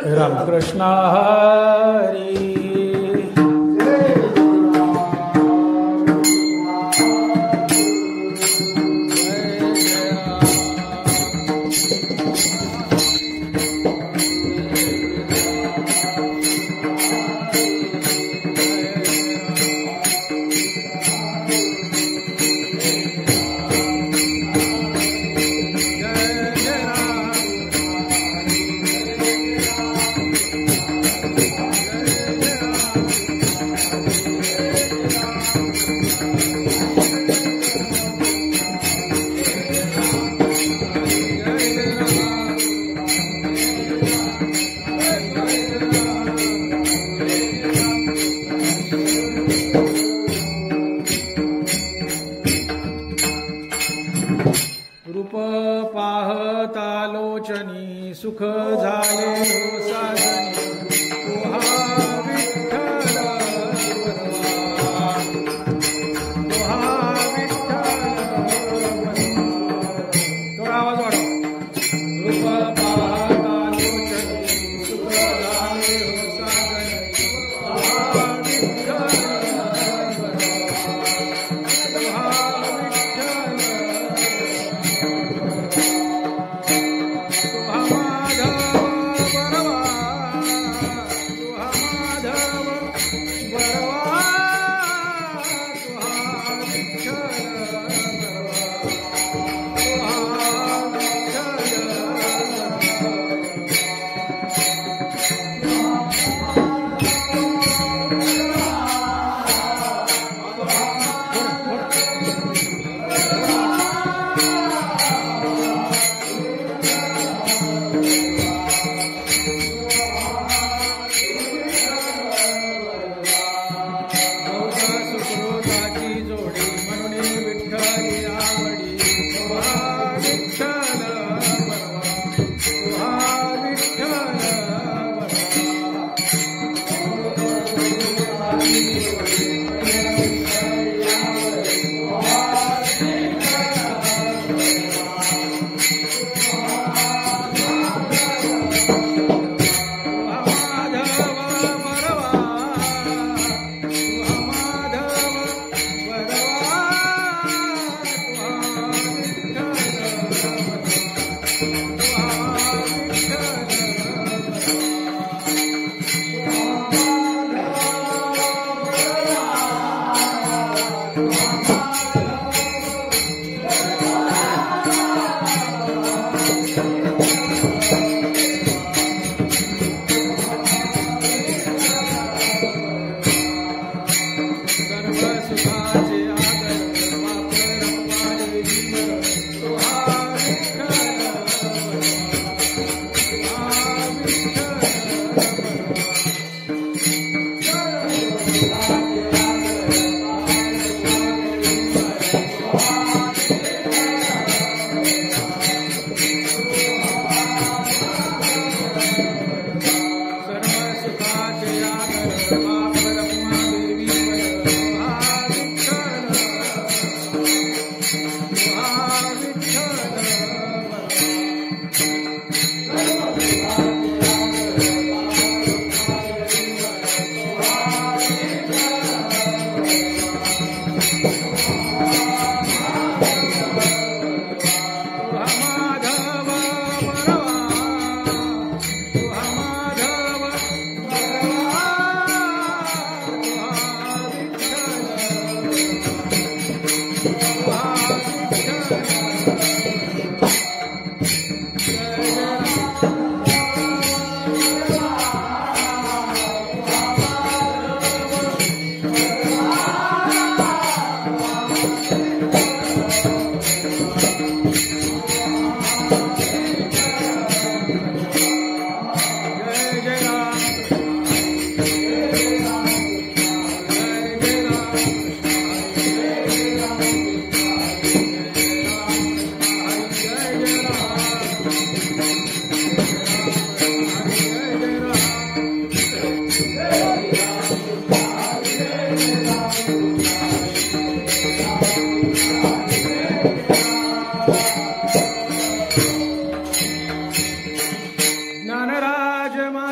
रामकृष्ण हरी. रूप पाहतालोचनी सुख झाले साजनी तुहा विठ्ठल तुहा विठ्ठल. थोडा आवाज वाढव. रूप पाहतालोचनी सुख झाले साजनी तुहा विठ्ठल तुहा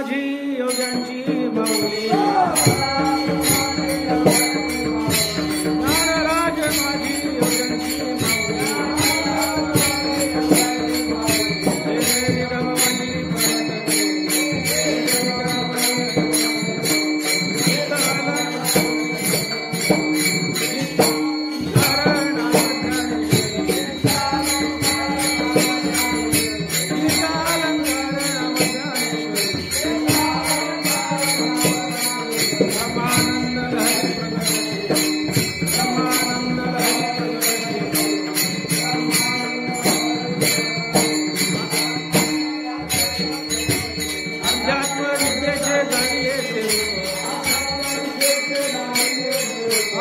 माझी योग्यांची माऊली ज्ञानराज माझी योग्यांची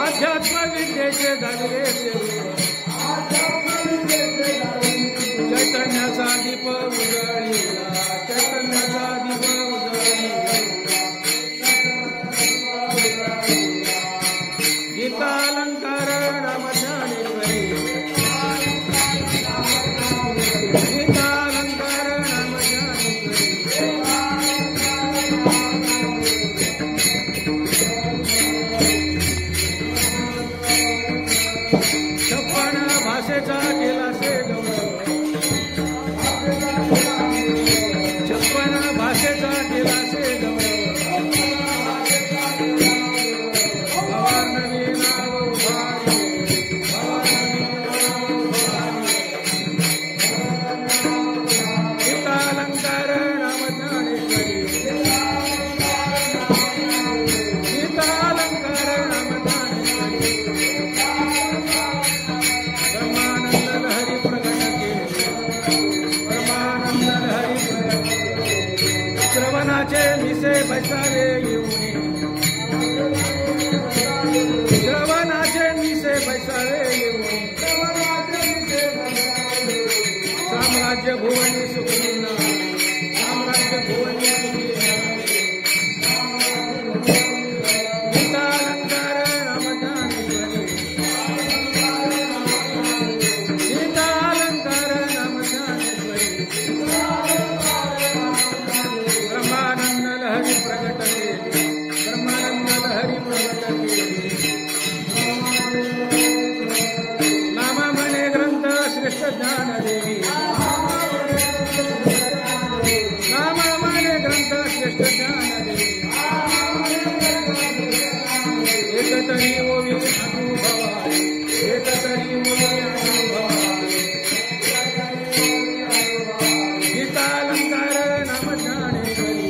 अध्यात्म विद्येचे धाडले चैतन्याचा दीप उजळीला चैतन्याचा दीप उजळीला गीतालंकार रामज्ञानेश्वरी गीतालंकार रामज्ञानेश्वरी भाषेचा केला से छप्पन भाषेचा केला से भवार नवी नाव भारी गीतालंकार रामज्ञानेश्वरी गीतालंकार रामज्ञानेश्वरी श्रवणाचे मिसे बैसावे येऊनी श्रवणाचे मिसे बैसावे येऊनी साम्राज्य भुवनी सुखीना साम्राज्य भुवनी सुखीना गीतालंकार रामज्ञानेश्वरी गीतालंकार रामज्ञानेश्वरी ब्रह्मानंद लहरी प्रगट केली ब्रह्मानंद लहरी प्रगट केली नाम म्हणे ग्रंथ श्रेष्ठ ज्ञान देवी नाम म्हणे ग्रंथ श्रेष्ठ ज्ञान देवी एकतरी ओवी अनुभवाई एकतरी ओवी अनुभवाई गीतालंकार नाम ज्ञानेश्वरी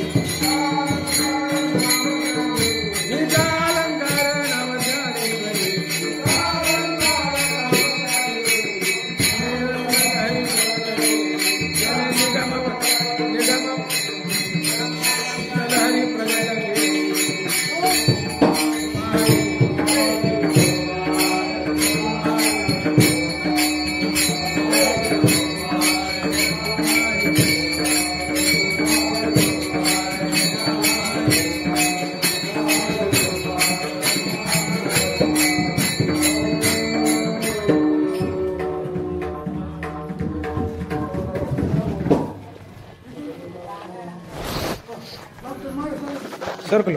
गीतालंकार नाम ज्ञानेश्वरी निगम निगम लहरी प्रगट सर्कल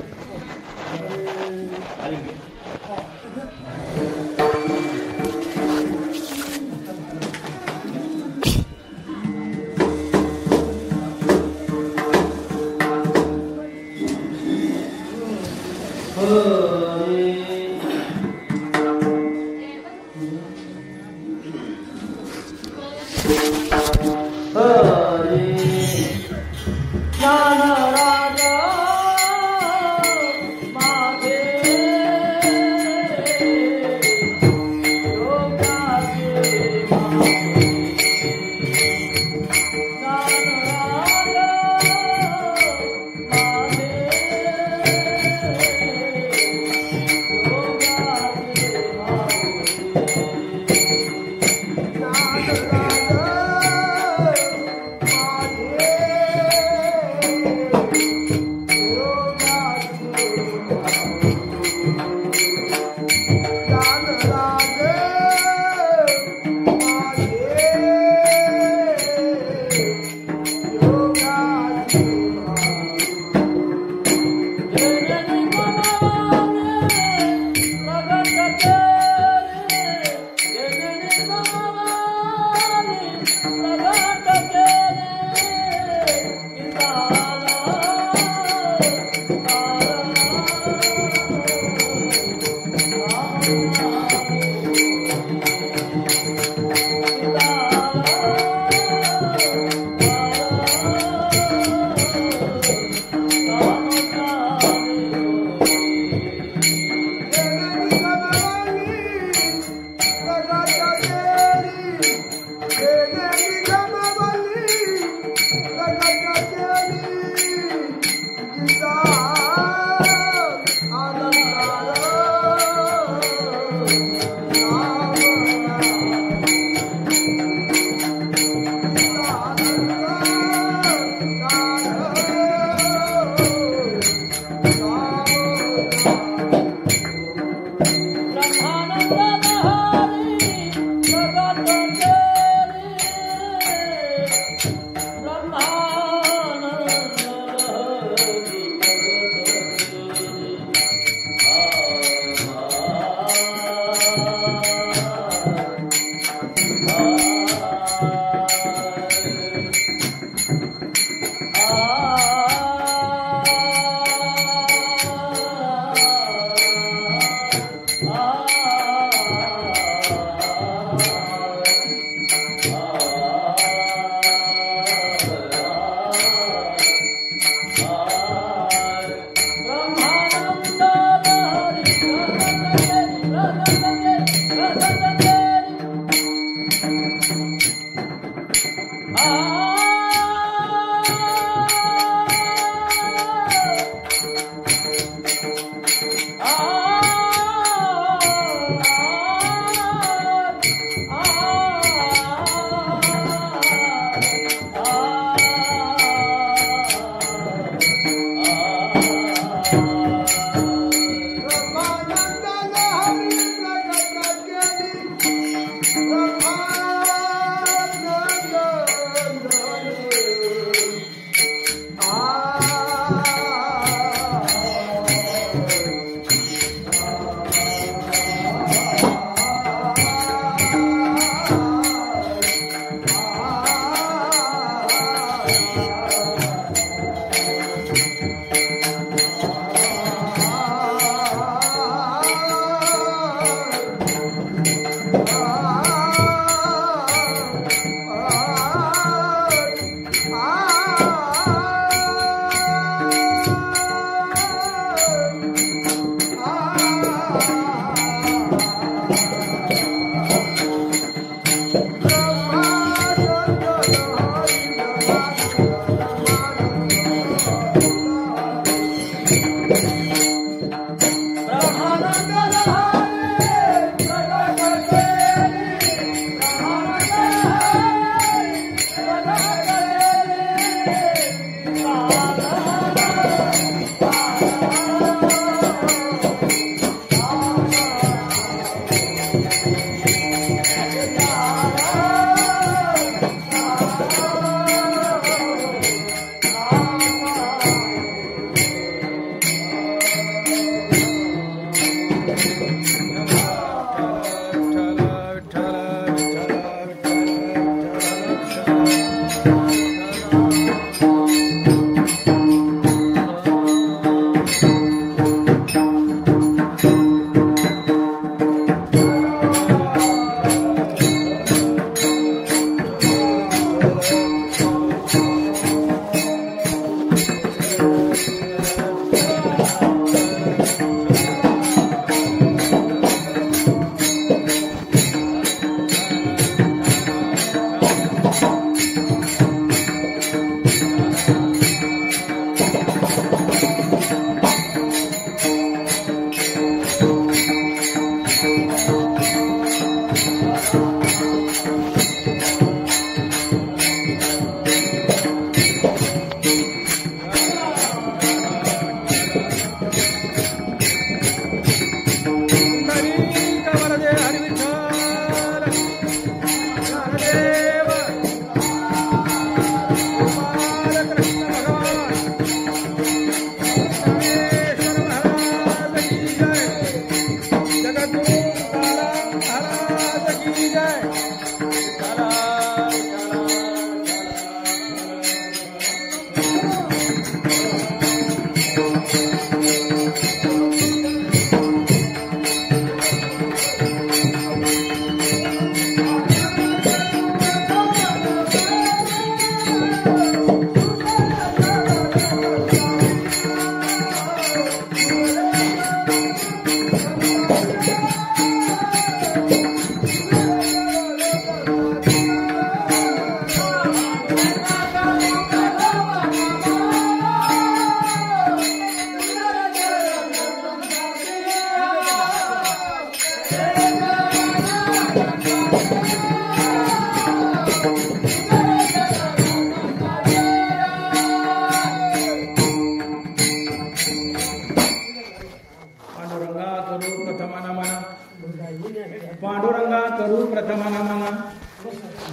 प्रथम नमन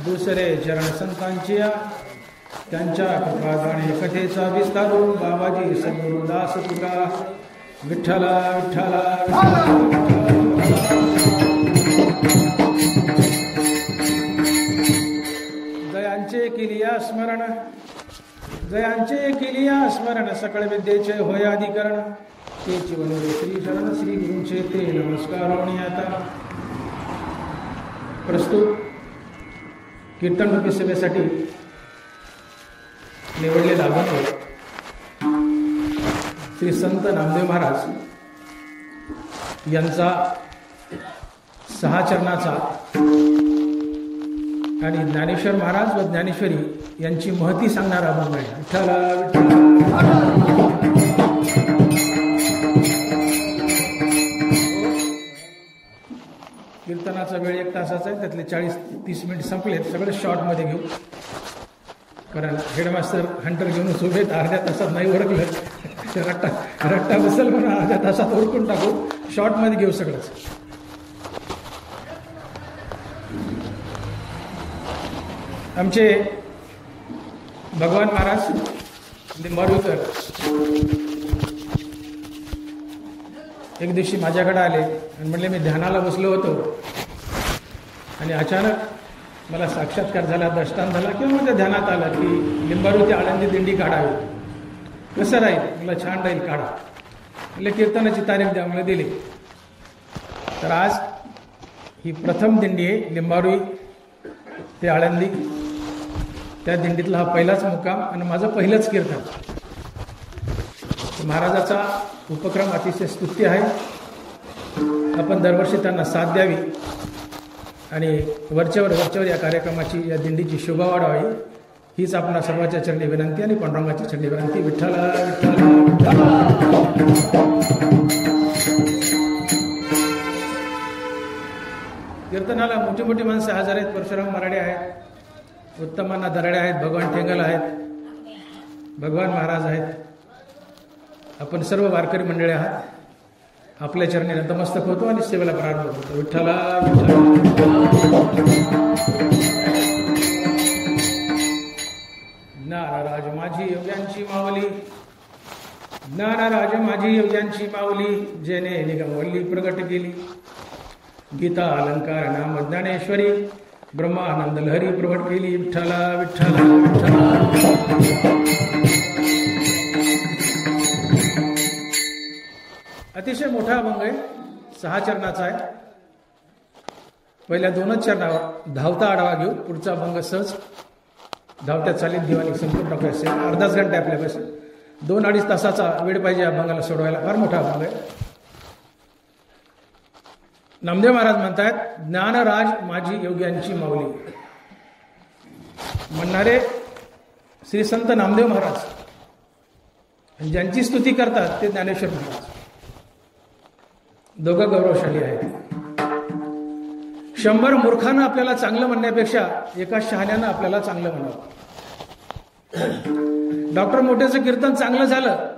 दुसरे चरण संतांची त्यांच्या कृपादाने कथेचा विस्तारू बाबाजी सद्गुरु दास तुका विठ्ठला विठ्ठला जयांचे किलिया स्मरण जयांचे किलिया स्मरण सकळ विद्येचे होय अधिकरण ते चिवनोरे श्री शरण श्री गुरूंचे ते नमस्कार आता प्रस्तुत कीर्तन रूपी सेवेसाठी निवडलेला अभंग श्री संत नामदेव महाराज यांचा 6 चरणाचा आणि ज्ञानेश्वर महाराज व ज्ञानेश्वरी यांची महती सांगणारा अभंग आहे. विठ्ठला विठ्ठला कीर्तनाचा वेळ 1 तासाचा आहे. त्यातले 40-30 मिनिट संपलेत. सगळे शॉर्टमध्ये घेऊ, कारण हेडमास्टर हंटर घेऊनच उभे अर्ध्या तासात नाही ओळखलं रट्टा बसेल म्हणून अर्ध्या तासात ओळखून टाकू. शॉर्टमध्ये घेऊ सगळंच. आमचे भगवान महाराज लिंबारूकर एक दिवशी माझ्याकडे आले आणि म्हणले मी ध्यानाला बसलो होतो आणि अचानक मला साक्षात्कार झाला, दृष्टांत झाला किंवा माझ्या ध्यानात आलं की लिंबारू ते आळंदी दिंडी काढावी. कसं राहील? मला छान राहील, काढा. म्हणजे कीर्तनाची तारीख द्या, मला दिली. तर आज ही प्रथम दिंडी आहे, लिंबारू ते आळंदी. त्या दिंडीतला हा पहिलाच मुक्काम आणि माझं पहिलंच कीर्तन. महाराजाचा उपक्रम अतिशय स्तुत्य आहे. आपण दरवर्षी त्यांना साथ द्यावी आणि वरच्यावर या कार्यक्रमाची, या दिंडीची शोभा वाढावी हीच आपणा सर्वांच्या चरणी विनंती आणि पांडुरंगाची चरणी विनंती. विठ्ठला विठ्ठला. कीर्तनाला मोठी मोठी माणसं हजर आहेत. परशुराम मराठे आहेत, उत्तमांना दराडे आहेत, भगवान ठेंगल आहेत, भगवान महाराज आहेत. आपण सर्व वारकरी मंडळी आहात. आपल्या चरणी नतमस्तक होतो आणि सेवेला प्रारंभ करतो. विठ्ठला ज्ञानराज माझी योग्यांची माऊली, ज्ञानराज माझी योग्यांची माऊली, जेने निगमवल्ली प्रगट केली. गीता अलंकार नाम ज्ञानेश्वरी, ब्रह्मानंद लहरी प्रगट केली. विठ्ठला विठ्ठला विठ्ठला. अतिशय मोठा अभंग आहे, 6 चरणाचा आहे. पहिल्या 2च चरणावर धावता आढावा घेऊ. पुढचा अभंग सहज धावत्या चालीत घेऊ आणि संपूर्ण टाकू असेल. अर्धाच घंटा आपल्यापासून 2-2.5 तासाचा वेळ पाहिजे अभंगाला सोडवायला. फार मोठा अभंग आहे. नामदेव महाराज म्हणतात, ज्ञानराज माझी योग्यांची माऊली. म्हणणारे श्री संत नामदेव महाराज, ज्यांची स्तुती करतात ते ज्ञानेश्वर महाराज. दोघं गौरवशाली आहेत. 100 मूर्खांना आपल्याला चांगलं म्हणण्यापेक्षा एका शहाण्यानं आपल्याला चांगलं म्हणावं. डॉक्टर मोठेचं कीर्तन चांगलं झालं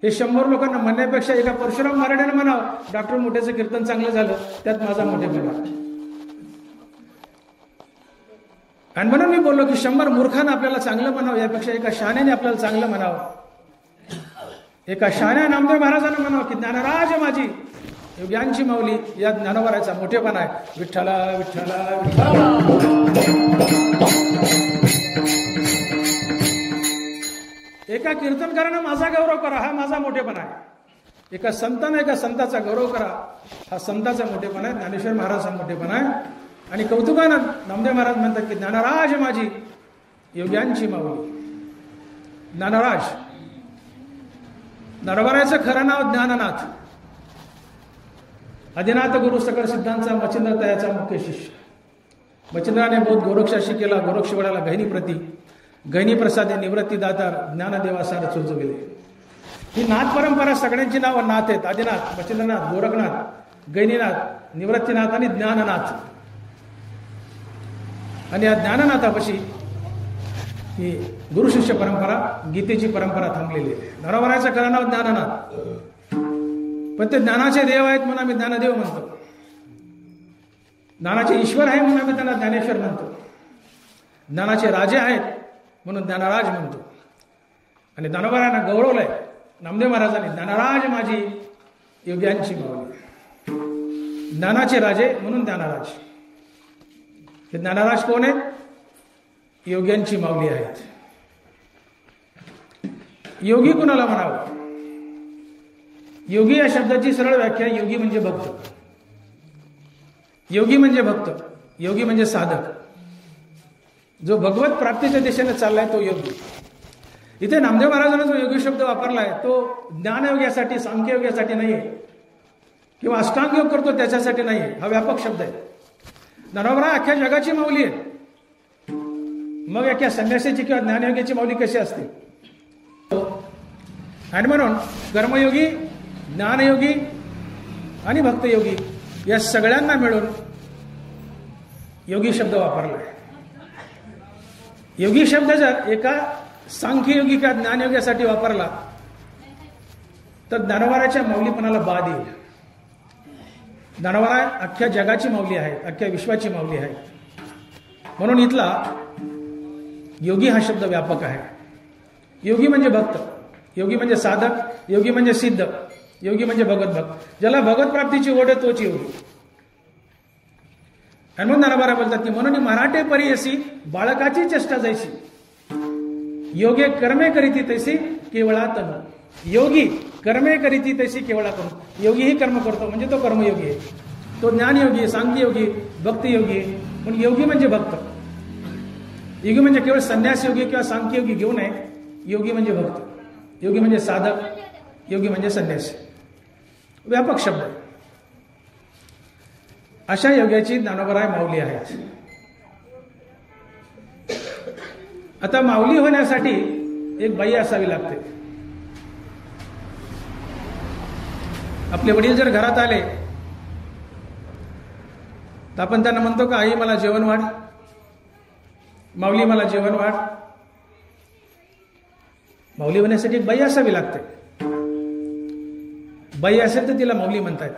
हे 100 लोकांना म्हणण्यापेक्षा एका परशुराम मराठ्यानं म्हणावं, डॉक्टर मोठेचं कीर्तन चांगलं झालं, त्यात माझा मोठेपणा. आणि म्हणून मी बोललो की 100 मूर्खांना आपल्याला चांगलं म्हणावं यापेक्षा एका शहाण्याने आपल्याला चांगलं म्हणावं. एका शहाण्या नामदेव महाराजांना म्हणावं की ज्ञानराज माझी योग्यांची माऊली. या ज्ञानोबाराचा मोठेपणा आहे. विठ्ठला विठ्ठला विठ्ठला. एका कीर्तनकारानं माझा गौरव करा, हा माझा मोठेपणा आहे. एका संतानं एका संताचा गौरव करा, हा संताचा मोठेपणा आहे. ज्ञानेश्वर महाराजांचा मोठेपणा आहे. आणि कौतुकानं नामदेव महाराज म्हणतात की ज्ञानराज माझी योग्यांची माऊली. ज्ञानराज, नरवराचं खरं नाव ज्ञाननाथ. आदिनाथ गुरु सकळ सिद्धांचा मच्छिंद्र तयाचा मुख्य शिष्य. मच्छिंद्राने बौद्ध गोरक्षाशी केला, गोरक्ष वडाला गहिनी प्रती, गहिनी प्रसादे निवृत्ती दातार, ज्ञानदेवासार चोचविले. ही नाथ परंपरा सगळ्यांची नावं नाथ आहेत. आदिनाथ, मच्छिंद्रनाथ, गोरखनाथ, गहिनीनाथ, निवृत्तीनाथ आणि ज्ञाननाथ. आणि या ज्ञाननाथापाशी ही गुरुशिष्य परंपरा, गीतेची परंपरा थांबलेली आहे. नरवराचं खरं नाव ज्ञाननाथ, पण ते ज्ञानाचे देव आहेत म्हणून आम्ही ज्ञानदेव म्हणतो. ज्ञानाचे ईश्वर आहे म्हणून आम्ही त्यांना ज्ञानेश्वर म्हणतो. ज्ञानाचे राजे आहेत म्हणून ज्ञानराज म्हणतो. आणि ज्ञानोबारांना गौरवलंय नामदेव महाराजांनी, ज्ञानराज माझी योग्यांची माऊली. ज्ञानाचे राजे म्हणून ज्ञानराज. हे ज्ञानराज कोण आहेत? योग्यांची माऊली आहेत. योगी कुणाला म्हणावं? योगी या शब्दाची सरळ व्याख्या, योगी म्हणजे भक्त. योगी म्हणजे भक्त, योगी म्हणजे साधक. जो भगवत प्राप्तीच्या दिशेने चाललाय तो योगी. इथे नामदेव महाराजांना जो योगी शब्द वापरलाय तो ज्ञानयोग्यासाठी, सांख्ययोग्यासाठी नाहीये, किंवा अष्टांग योग करतो त्याच्यासाठी नाहीये. हा व्यापक शब्द आहे. ज्ञानोबा अख्ख्या जगाची माऊली आहे. मग अख्ख्या संन्यासाची किंवा ज्ञानयोग्याची माऊली कशी असते? आणि म्हणून कर्मयोगी, ज्ञानयोगी आणि भक्तयोगी या सगळ्यांना मिळून योगी शब्द वापरलाय. योगी शब्द जर एका सांख्ययोगी किंवा ज्ञानयोग्यासाठी वापरला तर ज्ञानोबाराच्या माऊलीपणाला बाद येईल. ज्ञानोबा अख्ख्या जगाची माऊली आहे, अख्ख्या विश्वाची माऊली आहे. म्हणून इथला योगी हा शब्द व्यापक आहे. योगी म्हणजे भक्त, योगी म्हणजे साधक, योगी म्हणजे सिद्ध, योगी म्हणजे भगवत भक्त. ज्याला भगवत प्राप्तीची ओढ आहे तोच योगी. आणि म्हणून ज्ञानोबा बोलतात की म्हणून मराठे परी अशी बाळकाची चेष्टा जैसी, योगे कर्मे करीती तैसी केवळा तनु. योगी कर्मे करीती तैसी केवळा तनु. योगी ही कर्म करतो म्हणजे तो कर्मयोगी आहे. तो ज्ञानयोगी, सांख्ययोगी, भक्तियोगी आहे. म्हणून योगी म्हणजे भक्त. योगी म्हणजे केवळ संन्यास योगी किंवा सांख्ययोगी घेऊ नये. योगी म्हणजे भक्त, योगी म्हणजे साधक, योगी म्हणजे संन्यासी. व्यापक शब्द आहे. अशा योग्याची ज्ञानोबा माऊली आहेत. आता माऊली होण्यासाठी एक बाई असावी लागते. आपले वडील जर घरात आले तर आपण त्यांना म्हणतो का आई मला जेवण वाढ, माऊली मला जेवण वाढ. माऊली होण्यासाठी एक बाई असावी लागते. बाई असेल तर तिला माऊली म्हणतात.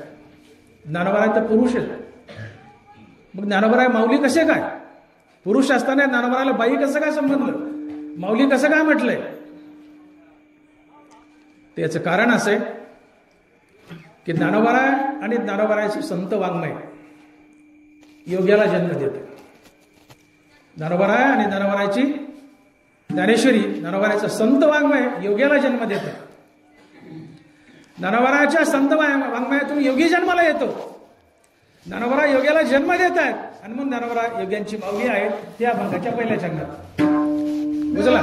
ज्ञानोबा तर पुरुष आहे. मग ज्ञानोबा माऊली कसे काय? पुरुष असताना ज्ञानोबाला बाई कसं काय संबंधलं? माऊली कसं काय म्हटलंय? त्याचं कारण असे की ज्ञानोबा आणि ज्ञानोबाचे संत वाङ्मय योग्याला जन्म देते. ज्ञानोबा आणि ज्ञानोबाची ज्ञानेश्वरी, ज्ञानोबाचं संत वाङ्मय योग्याला जन्म देते. ज्ञानोबाच्या संत वाङ्मयातून योगी जन्माला येतो. ज्ञानोबा योग्याला जन्म देत आहेत आणि मग ज्ञानोबा योग्यांची माऊली आहे. त्या अभंगाच्या पहिल्या चरणात बुजला.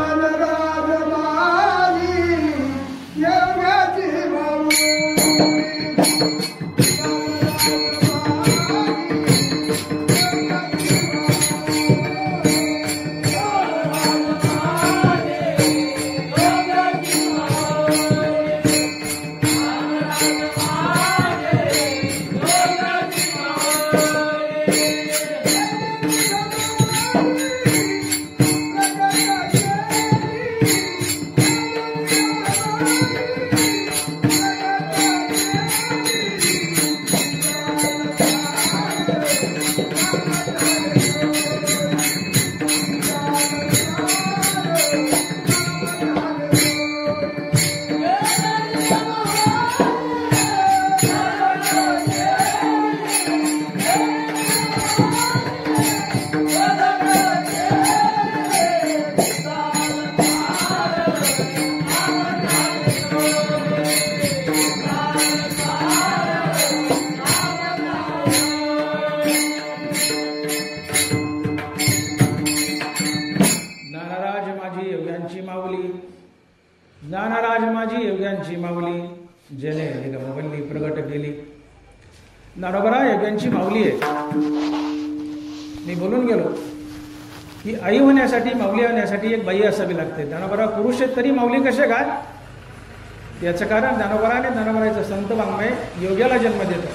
ज्ञानराज माझी योग्यांची माऊली, जेने निगमवल्ली प्रगट केली. ज्ञानोबा योग्यांची माऊली आहे. मी बोलून गेलो की आई होण्यासाठी, माऊली होण्यासाठी एक बाई असावी लागते. ज्ञानोबा पुरुष आहेत तरी माऊली कसे काय? याचं कारण ज्ञानोबा आणि ज्ञानोबाचं संत वाङ्मय योग्याला जन्म देतं.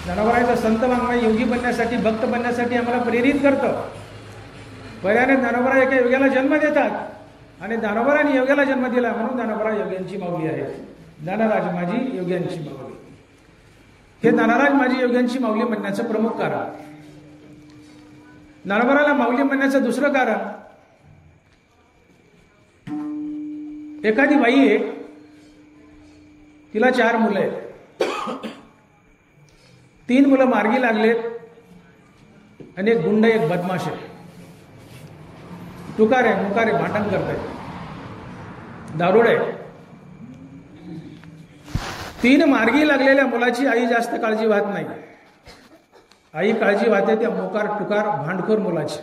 ज्ञानोबाचं संत वाङ्मय योगी बनण्यासाठी, भक्त बनण्यासाठी आम्हाला प्रेरित करतं. पर्याने ज्ञानोबा एका योग्याला जन्म देतात आणि ज्ञानोबाने योग्याला जन्म दिला म्हणून ज्ञानोबा योग्यांची माऊली आहे. ज्ञानराज माझी योग्यांची माऊली, हे ज्ञानराज माझी योग्यांची माऊली म्हणण्याचं प्रमुख कारण. ज्ञानोबाराला माऊली म्हणण्याचं दुसरं कारण, एखादी बाई आहे, तिला 4 मुलं आहेत, 3 मुलं मार्गी लागलेत आणि एक गुंड, एक बदमाश आहे, तुकारे मुकारे भांडण करताय, दारुड आहे. 3 मार्गी लागलेल्या मुलाची आई जास्त काळजी वाहत नाही. आई काळजी वाहते त्या मोकार टुकार भांडखोर मुलाची.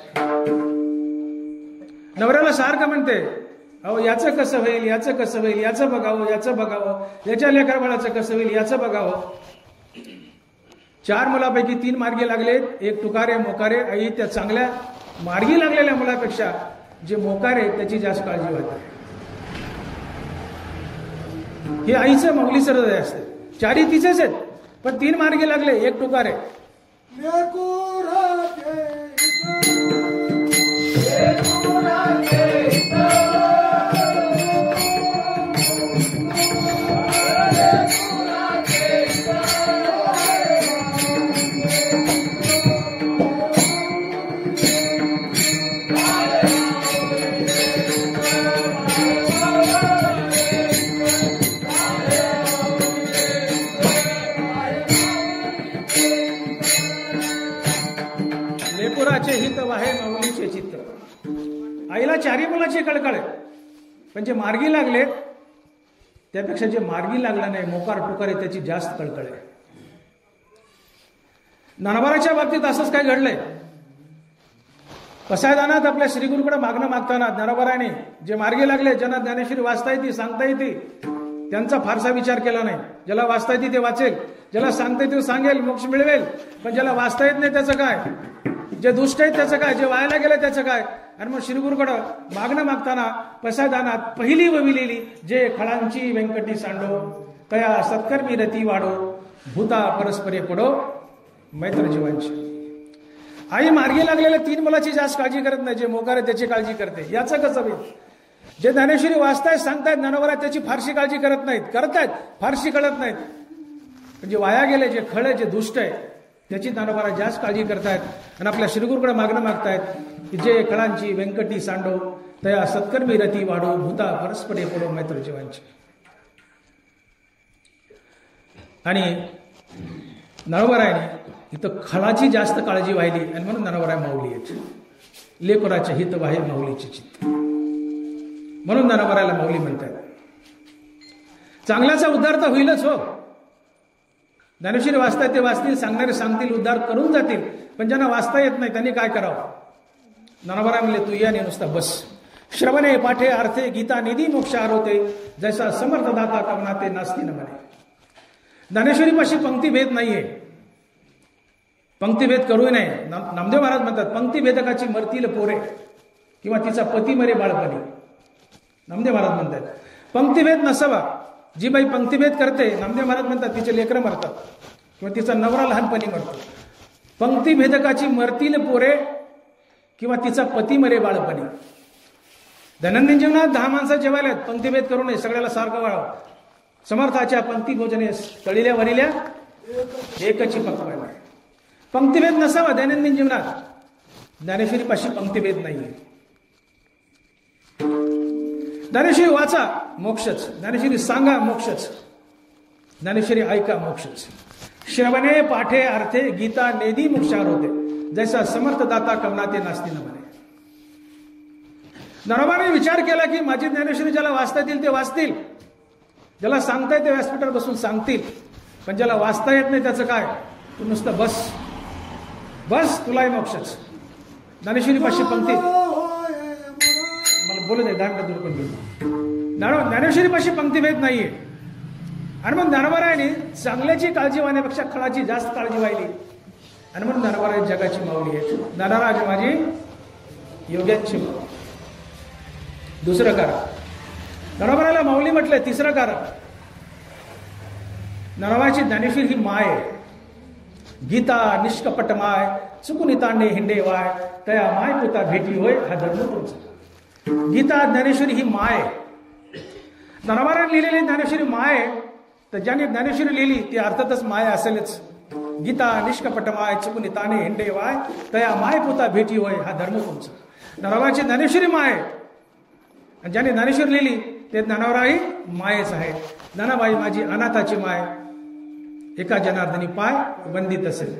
नवऱ्याला सारखं म्हणते, अहो याचं कसं होईल, याचं कसं होईल, याचं बघावं, याचं बघावं, याच्या लेकरबाळाचं कसं होईल, याचं बघावं. 4 मुलापैकी 3 मार्गी लागलेत, एक टुकारे मोकारे. आई त्या चांगल्या मार्गी लागलेल्या मुलापेक्षा जे मोकारे त्याची जास्त काळजी वाहते. हे आईचं माऊलीचं हृदय असते. 4ही तिचेच आहेत, पण 3 मार्गी लागले, एक टुकारे. लेकुराचे हित वाहे माऊलीचे चित्त. आईला 4ही मुलाची कळकळ आहे, पण जे मार्गी लागले त्यापेक्षा जे मार्गी लागला नाही, मोकार टुकार आहे, त्याची जास्त कळकळ आहे. ज्ञानोबाराच्या बाबतीत असंच काय घडलंय. पसायदानात आपल्या श्रीगुरूकडे मागणं मागताना ज्ञानोबाराने जे मार्गी लागले, ज्यांना ज्ञानेश्वरी वाचता येते, सांगता येते, त्यांचा फारसा विचार केला नाही. ज्याला वाचता येते ते वाचेल, ज्याला सांगता येते सांगेल, मोक्ष मिळवेल. पण ज्याला वाचता येत नाही त्याचं काय, जे दुष्ट आहेत त्याचं काय, जे वायाला गेलं त्याचं काय. आणि मग श्रीगुरूकडं मागणं मागताना पसायदानात पहिली वविलेली, जे खळांची व्यंकटी सांडो, कया सत्कर्मी रती वाढो, भूता परस्परे पडो मैत्र जीवांची. आई मार्गी लागलेल्या 3 मुलाची जास्त काळजी करत नाही, जे मोकार आहे त्याची काळजी करते. याचं कसं होईल. जे ज्ञानेश्वरी वाचतायत, सांगतायत, ज्ञानोबा त्याची फारशी काळजी करत नाहीत, करतायत फारशी कळत नाहीत. पण जे वाया गेले, जे खळ, जे दुष्ट आहे त्याची ज्ञानोबा जास्त काळजी करतायत. आणि आपल्या श्रीगुरूकडे मागणं मागतायत की जे खळांची व्यंकटी सांडो, तया सत्कर्मी रती वाढो, भूता परस्परे पडो मैत्र जीवांची. आणि ज्ञानोबारायने इथं खळाची जास्त काळजी वाहिली आणि म्हणून ज्ञानोबाराय माऊली आहेत. लेकराचे हित वाहे माऊलीचे चित्त, म्हणून ज्ञानोबारायला माऊली म्हणतात. चांगल्याचा उद्धार तर होईलच हो. ज्ञानेश्वरी वाचतायत ते वाचतील, सांगणारे सांगतील, उद्धार करून जातील. पण ज्यांना वाचता येत नाही त्यांनी काय करावं. ज्ञानोबाराय म्हणले, तू या नुसता बस. श्रवणे पाठे अर्थे गीता निधी मोक्ष आरोते, जैसा समर्थ दाता कवनाते नास्ती न म्हणे. ज्ञानेश्वरीपाशी पंक्तीभेद नाहीये, पंक्तीभेद करूही नाही. नामदेव महाराज म्हणतात, पंक्तीभेदकाची मरतील पोरे किंवा तिचा पती मरे बाळपणी. नामदेव महाराज म्हणतात पंक्तीभेद नसावा. जी बाई पंक्तीभेद करते, नामदेव महाराज म्हणतात तिचे लेकरं मरतात किंवा तिचा नवरा लहानपणी मरतो. पंक्तीभेदकाची मरतील पोरे किंवा तिचा पती मरे बाळपणी. दैनंदिन जीवनात 10 माणसं जेवायला आहेत, पंक्तीभेद करू नये, सगळ्याला सारखं वाढावं. समर्थाच्या पंक्ती भोजने तळील्या वरिल्या एकची पकवायला. पंक्तीभेद नसावा दैनंदिन जीवनात. ज्ञानेश्वरीपाशी पंक्तीभेद नाहीये. ज्ञानेश्वरी वाचा मोक्षच, ज्ञानेश्वरी सांगा मोक्षच, ज्ञानेश्वरी ऐका मोक्षच. श्रवणे पाठे अर्थे गीता नेदी मोक्षार होते, जैसा समर्थ दाता कवनाते नास्ती न म्हणे. ज्ञानोबाने विचार केला की माझी ज्ञानेश्वरी ज्याला वाचता येतील ते वाचतील, ज्याला सांगता येते व्यासपीठावर बसून सांगतील. पण ज्याला वाचता येत नाही त्याचं काय, तू नुसतं बस बस, तुलाही मोक्षच. ज्ञानेश्वरीपाशी पंक्ती मला बोलू दे, दांड दूर करून. ज्ञानेश्वरीपाशी पंक्तीभेद नाहीये. आणि मग ज्ञानोबारायने चांगल्याची काळजी वाहण्यापेक्षा खळाची जास्त काळजी वाहिली. आणि म्हणून ज्ञानोबाराय जगाची माऊली आहे. ज्ञानराज माझी योग्याची. दुसरं कारण, ज्ञानोबारायला माऊली म्हटलंय. तिसरं कारण, ज्ञानोबाची ज्ञानेश्वरी ही माय आहे. गीता निष्कपट माय, चुकून तांडे हिंडे वाय, तया माय पुता भेटी होय, हा धर्म तुमचा. गीता ज्ञानेश्वरी ही माय आहे. ज्ञानोबारायने लिहिलेली ज्ञानेश्वरी माय आहे. तर ज्याने ज्ञानेश्वरी लिहिली ती अर्थातच माय असेलच. गीता निष्कपटमाय चुकुनी ताने हिंडे वाय तया माय पुता भेटी होय हा धर्म तुमचा. ज्ञानोबाची ज्ञानेश्वरी माय आणि ज्याने ज्ञानेश्वरी लिहिली ते ज्ञानोबाई मायेच आहे. ज्ञानाबाई माझी अनाथाची माय एका जनार्दनी पाय वंदित असेल.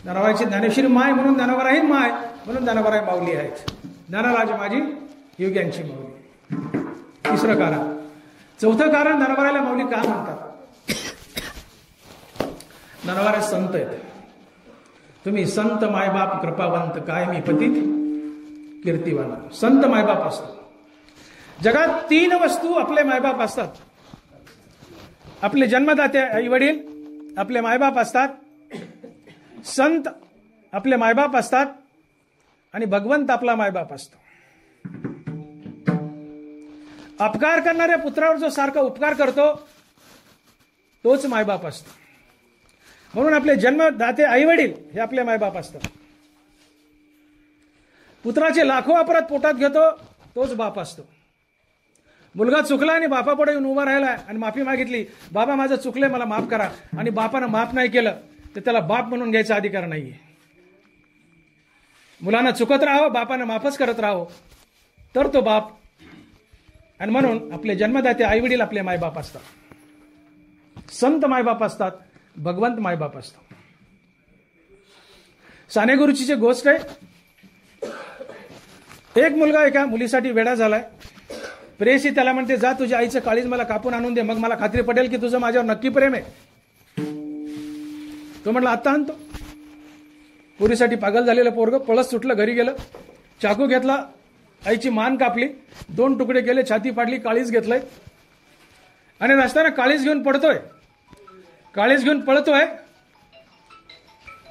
ज्ञानोबाची ज्ञानेश्वरी माय म्हणून ज्ञानोबाई माय म्हणून ज्ञानोबाई माऊली आहेत. ज्ञानराज माझी योग्यांची माऊली. तिसरं कारण. चौथं कारण ज्ञानोबाईला माऊली का म्हणतात. ज्ञानोबा संत आहेत. तुम्ही संत मायबाप कृपावंत कायमी पतित कीर्तिवान. संत मायबाप असतात. जगात 3 वस्तू आपले मायबाप असतात. आपले जन्मदाते आई वडील आपले मायबाप असतात, संत आपले मायबाप असतात आणि भगवंत आपला मायबाप असतो. अपकार करणाऱ्या पुत्रावर जो सारखा उपकार करतो तोच मायबाप असतो. म्हणून आपले जन्मदाते आई वडील हे आपले मायबाप असतात. पुत्राचे लाखो अपराध पोटात घेतो तोच बाप असतो. मुलगा चुकला आणि बापापुढे येऊन उभा राहिला आणि माफी मागितली, बाबा माझं चुकलंय मला माफ करा, आणि बापानं माफ नाही केलं तर त्याला बाप म्हणून घ्यायचा अधिकार नाहीये. मुलांना चुकत राहावं, बापानं माफच करत राहावं तर तो बाप. आणि म्हणून आपले जन्मदाते आई वडील आपले मायबाप असतात. संत मायबाप असतात, भगवंत मायबाप असतो. साने गुरुजीची गोष्ट आहे. एक मुलगा एका मुलीसाठी वेडा झालाय. प्रेयसी त्याला म्हणते जा तुझ्या आईचं काळीज मला कापून आणून दे, मग मला खात्री पटेल की तुझं माझ्यावर नक्की प्रेम आहे. तो म्हटला आत्ता आणतो. पुरीसाठी पागल झालेलं पोरग पळस सुटलं, घरी गेलं, चाकू घेतला, आईची मान कापली, 2 तुकडे केले, छाती फाडली, काळीज घेतलंय आणि रस्त्यानं काळीज घेऊन पडतोय. काळीज घेऊन पळतोय.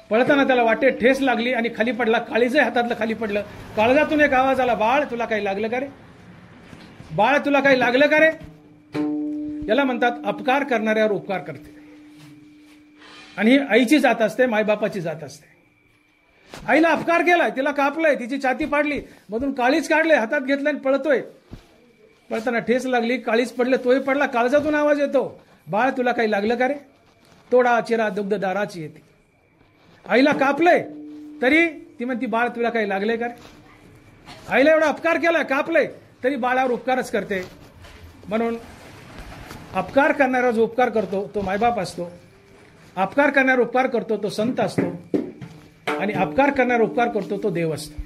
पळताना त्याला वाटे ठेस लागली आणि खाली पडला. काळीजही हातातलं खाली पडलं. काळजातून एक आवाज आला, बाळ तुला काही लागलं का रे, बाळ तुला काही लागलं का रे. याला म्हणतात अपकार करणाऱ्यावर उपकार करते. आणि ही आईची जात असते, मायबापाची जात असते. आईला अपकार केलाय, तिला कापलंय, तिची छाती फाडली, मधून काळीज काढले, हातात घेतलं आणि पळतोय. पळताना ठेस लागली, काळीज पडले, तोही पडला. काळजातून आवाज येतो, बाळ तुला काही लागलं का रे. तोडा चिरा दुग्ध दाराची येते. आईला कापलंय तरी ती म्हणती बाळ तुला काही लागले का रे. आईला एवढा अपकार केलाय, कापलंय, तरी बाळावर उपकारच करते. म्हणून अपकार करणारा जो उपकार करतो तो मायबाप असतो. अपकार करणारा उपकार करतो तो संत असतो. आणि अपकार करणारा उपकार करतो तो देव असतो.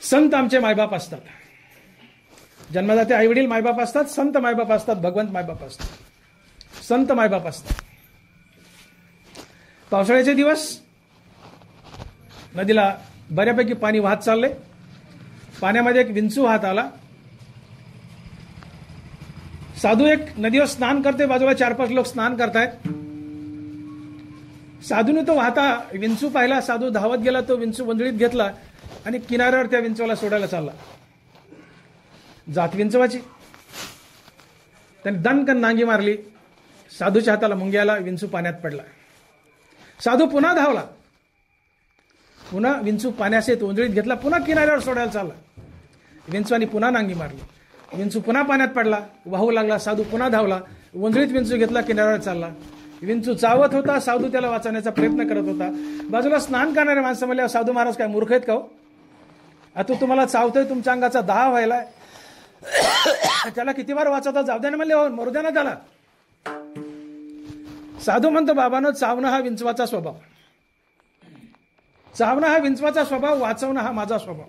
संत आमचे मायबाप असतात. जन्मदाते आई वडील मायबाप असतात, संत मायबाप असतात, भगवंत मायबाप असतात. संत मायबाप असतात. पावसाळ्याचे दिवस नदीला बऱ्यापैकी पाणी वाहत चाललंय. पाण्यामध्ये एक विंचू वाहत आला. साधू एक नदीवर स्नान करते, बाजूला 4-5 लोक स्नान करतायत. साधूने तो वाहता विंचू पाहिला. साधू धावत गेला, तो विंचू वंजळीत घेतला आणि किनाऱ्यावर त्या विंचूला सोडायला चालला. जात विंचवाची. त्याने दणकन नांगी मारली. साधूच्या हाताला मुंग्याला, विंचू पाण्यात पडला. साधू पुन्हा धावला. पुन्हा विंचू पाण्याचे वंजळीत घेतला, पुन्हा किनाऱ्यावर सोडायला चालला. विंचवानी पुन्हा नांगी मारली. विंचू पुन्हा पाण्यात पडला, वाहू लागला. साधू पुन्हा धावला, वंजळीत विंचू घेतला, किनाऱ्यावर चालला. विंचू चावत होता. साधू त्याला वाचवण्याचा प्रयत्न करत होता. बाजूला स्नान करणारे माणसं म्हणले साधू महाराज काय मूर्ख आहेत का हो. आता तुम्हाला चावतोय, तुमच्या अंगाचा दाह व्हायलाय, त्याला किती वार वाचवता, जाऊ द्या ना म्हणले, हो मरू द्या ना त्याला. साधू म्हणतो बाबांनो, चावणं हा विंचवाचा स्वभाव. चावणं हा विंचवाचा स्वभाव, वाचवणं हा माझा स्वभाव.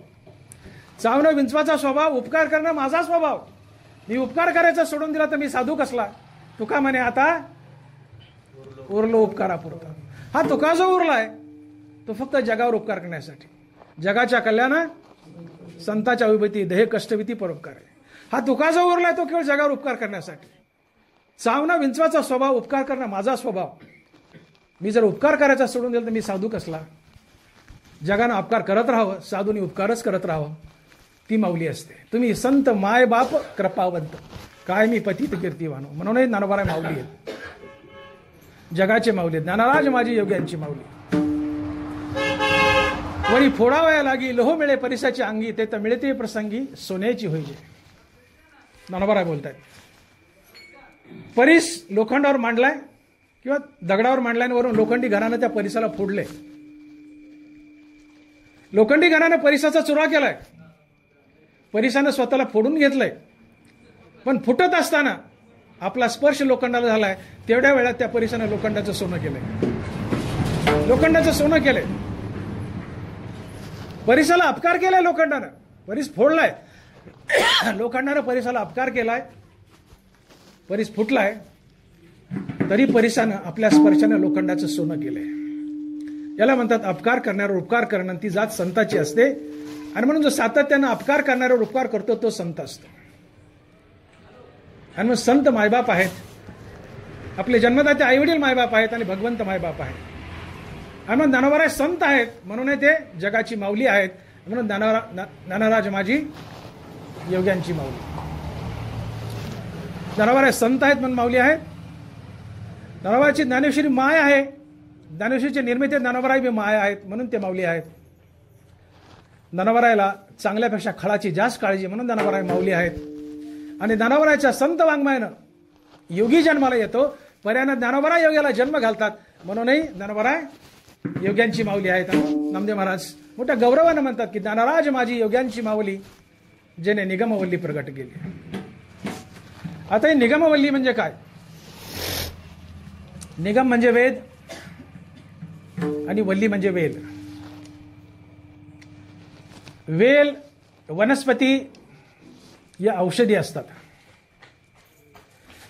चावणं विंचवाचा स्वभाव, उपकार करणं माझा स्वभाव. मी उपकार करायचा सोडून दिला तर मी साधू कसला. तुका म्हणे आता उरलो उपकारापुरता. हा तुका जो उरलाय तो फक्त जगावर उपकार करण्यासाठी. जगाच्या कल्याणा संताच्या विभूती देह कष्टविती परोपकार आहे. हा तुका जो उरलाय तो केवळ जगावर उपकार करण्यासाठी. चावणं विंचवाचा स्वभाव, उपकार करणं माझा स्वभाव. मी जर उपकार करायचा सोडून दिला तर मी साधू कसला. जगानं अपकार करत राहावं, साधूनी उपकारच करत राहावं, ती माऊली असते. तुम्ही संत माय बाप कृपावंत काय मी पतित कीर्तिवानो. म्हणूनच ज्ञानोबा माऊली आहेत, जगाचे माऊली. ज्ञानराज माझी योग्यांची माऊली. वरी फोडावया लागी लोह मिळे परिसाची अंगी, ते तर मिळते प्रसंगी सोन्याची होईल. ज्ञानोबा बोलतायत. परीस लोखंडावर मांडलाय, किंवा दगडावर मांडल्यावरून लोखंडी घरानं त्या परिसाला फोडले. लोखंडी घरानं परिसाचा चुरा केलाय, परिसानं स्वतःला फोडून घेतलंय. पण फुटत असताना आपला स्पर्श लोखंडाला झालाय, तेवढ्या वेळात त्या परिसानं लोखंडाचं सोनं केलंय. लोखंडाचं सोनं केलंय. परिसाला अपकार केलाय लोखंडानं, परिस फोडलाय. लोखंडानं परिसाला अपकार केलाय, परिस फुटलाय, तरी परिसानं आपल्या स्पर्शानं लोखंडाचं सोनं केलंय. याला म्हणतात अपकार करण्यावर उपकार करणं. ती जात संताची असते. आणि म्हणून जो सातत्यानं अपकार करण्यावर उपकार करतो तो संत असतो. आणि मग संत मायबाप आहेत, आपले जन्मदाते आईवडील मायबाप आहेत आणि भगवंत मायबाप आहेत. आणि मग ज्ञानोबा संत आहेत म्हणून ते जगाची माऊली आहेत. म्हणून ज्ञानराज माझी योग्यांची माऊली. ज्ञानोबा संत आहेत म्हणून माऊली आहेत. ज्ञानोबाची ज्ञानेश्वरी माय आहे. ज्ञानेश्वरीचे निर्मिती ज्ञानोबराय बी माय आहेत म्हणून ते माऊली आहेत. ज्ञानोबरायला चांगल्यापेक्षा खळाची जास्त काळजी म्हणून ज्ञानोबराय माऊली आहेत. आणि ज्ञानोबरायच्या संत वाङ्मयानं योगी जन्माला येतो, पर्यायानं ज्ञानोबराय योग्याला जन्म घालतात म्हणूनही ज्ञानोबराय योग्यांची माऊली आहेत. नामदेव महाराज मोठ्या गौरवानं म्हणतात की ज्ञानराज माझी योग्यांची माऊली, जेने निगमवल्ली प्रगट केली. आता ही निगमवल्ली म्हणजे काय? निगम म्हणजे वेद आणि वल्ली म्हणजे वेल. वेल वनस्पती या औषधी असतात.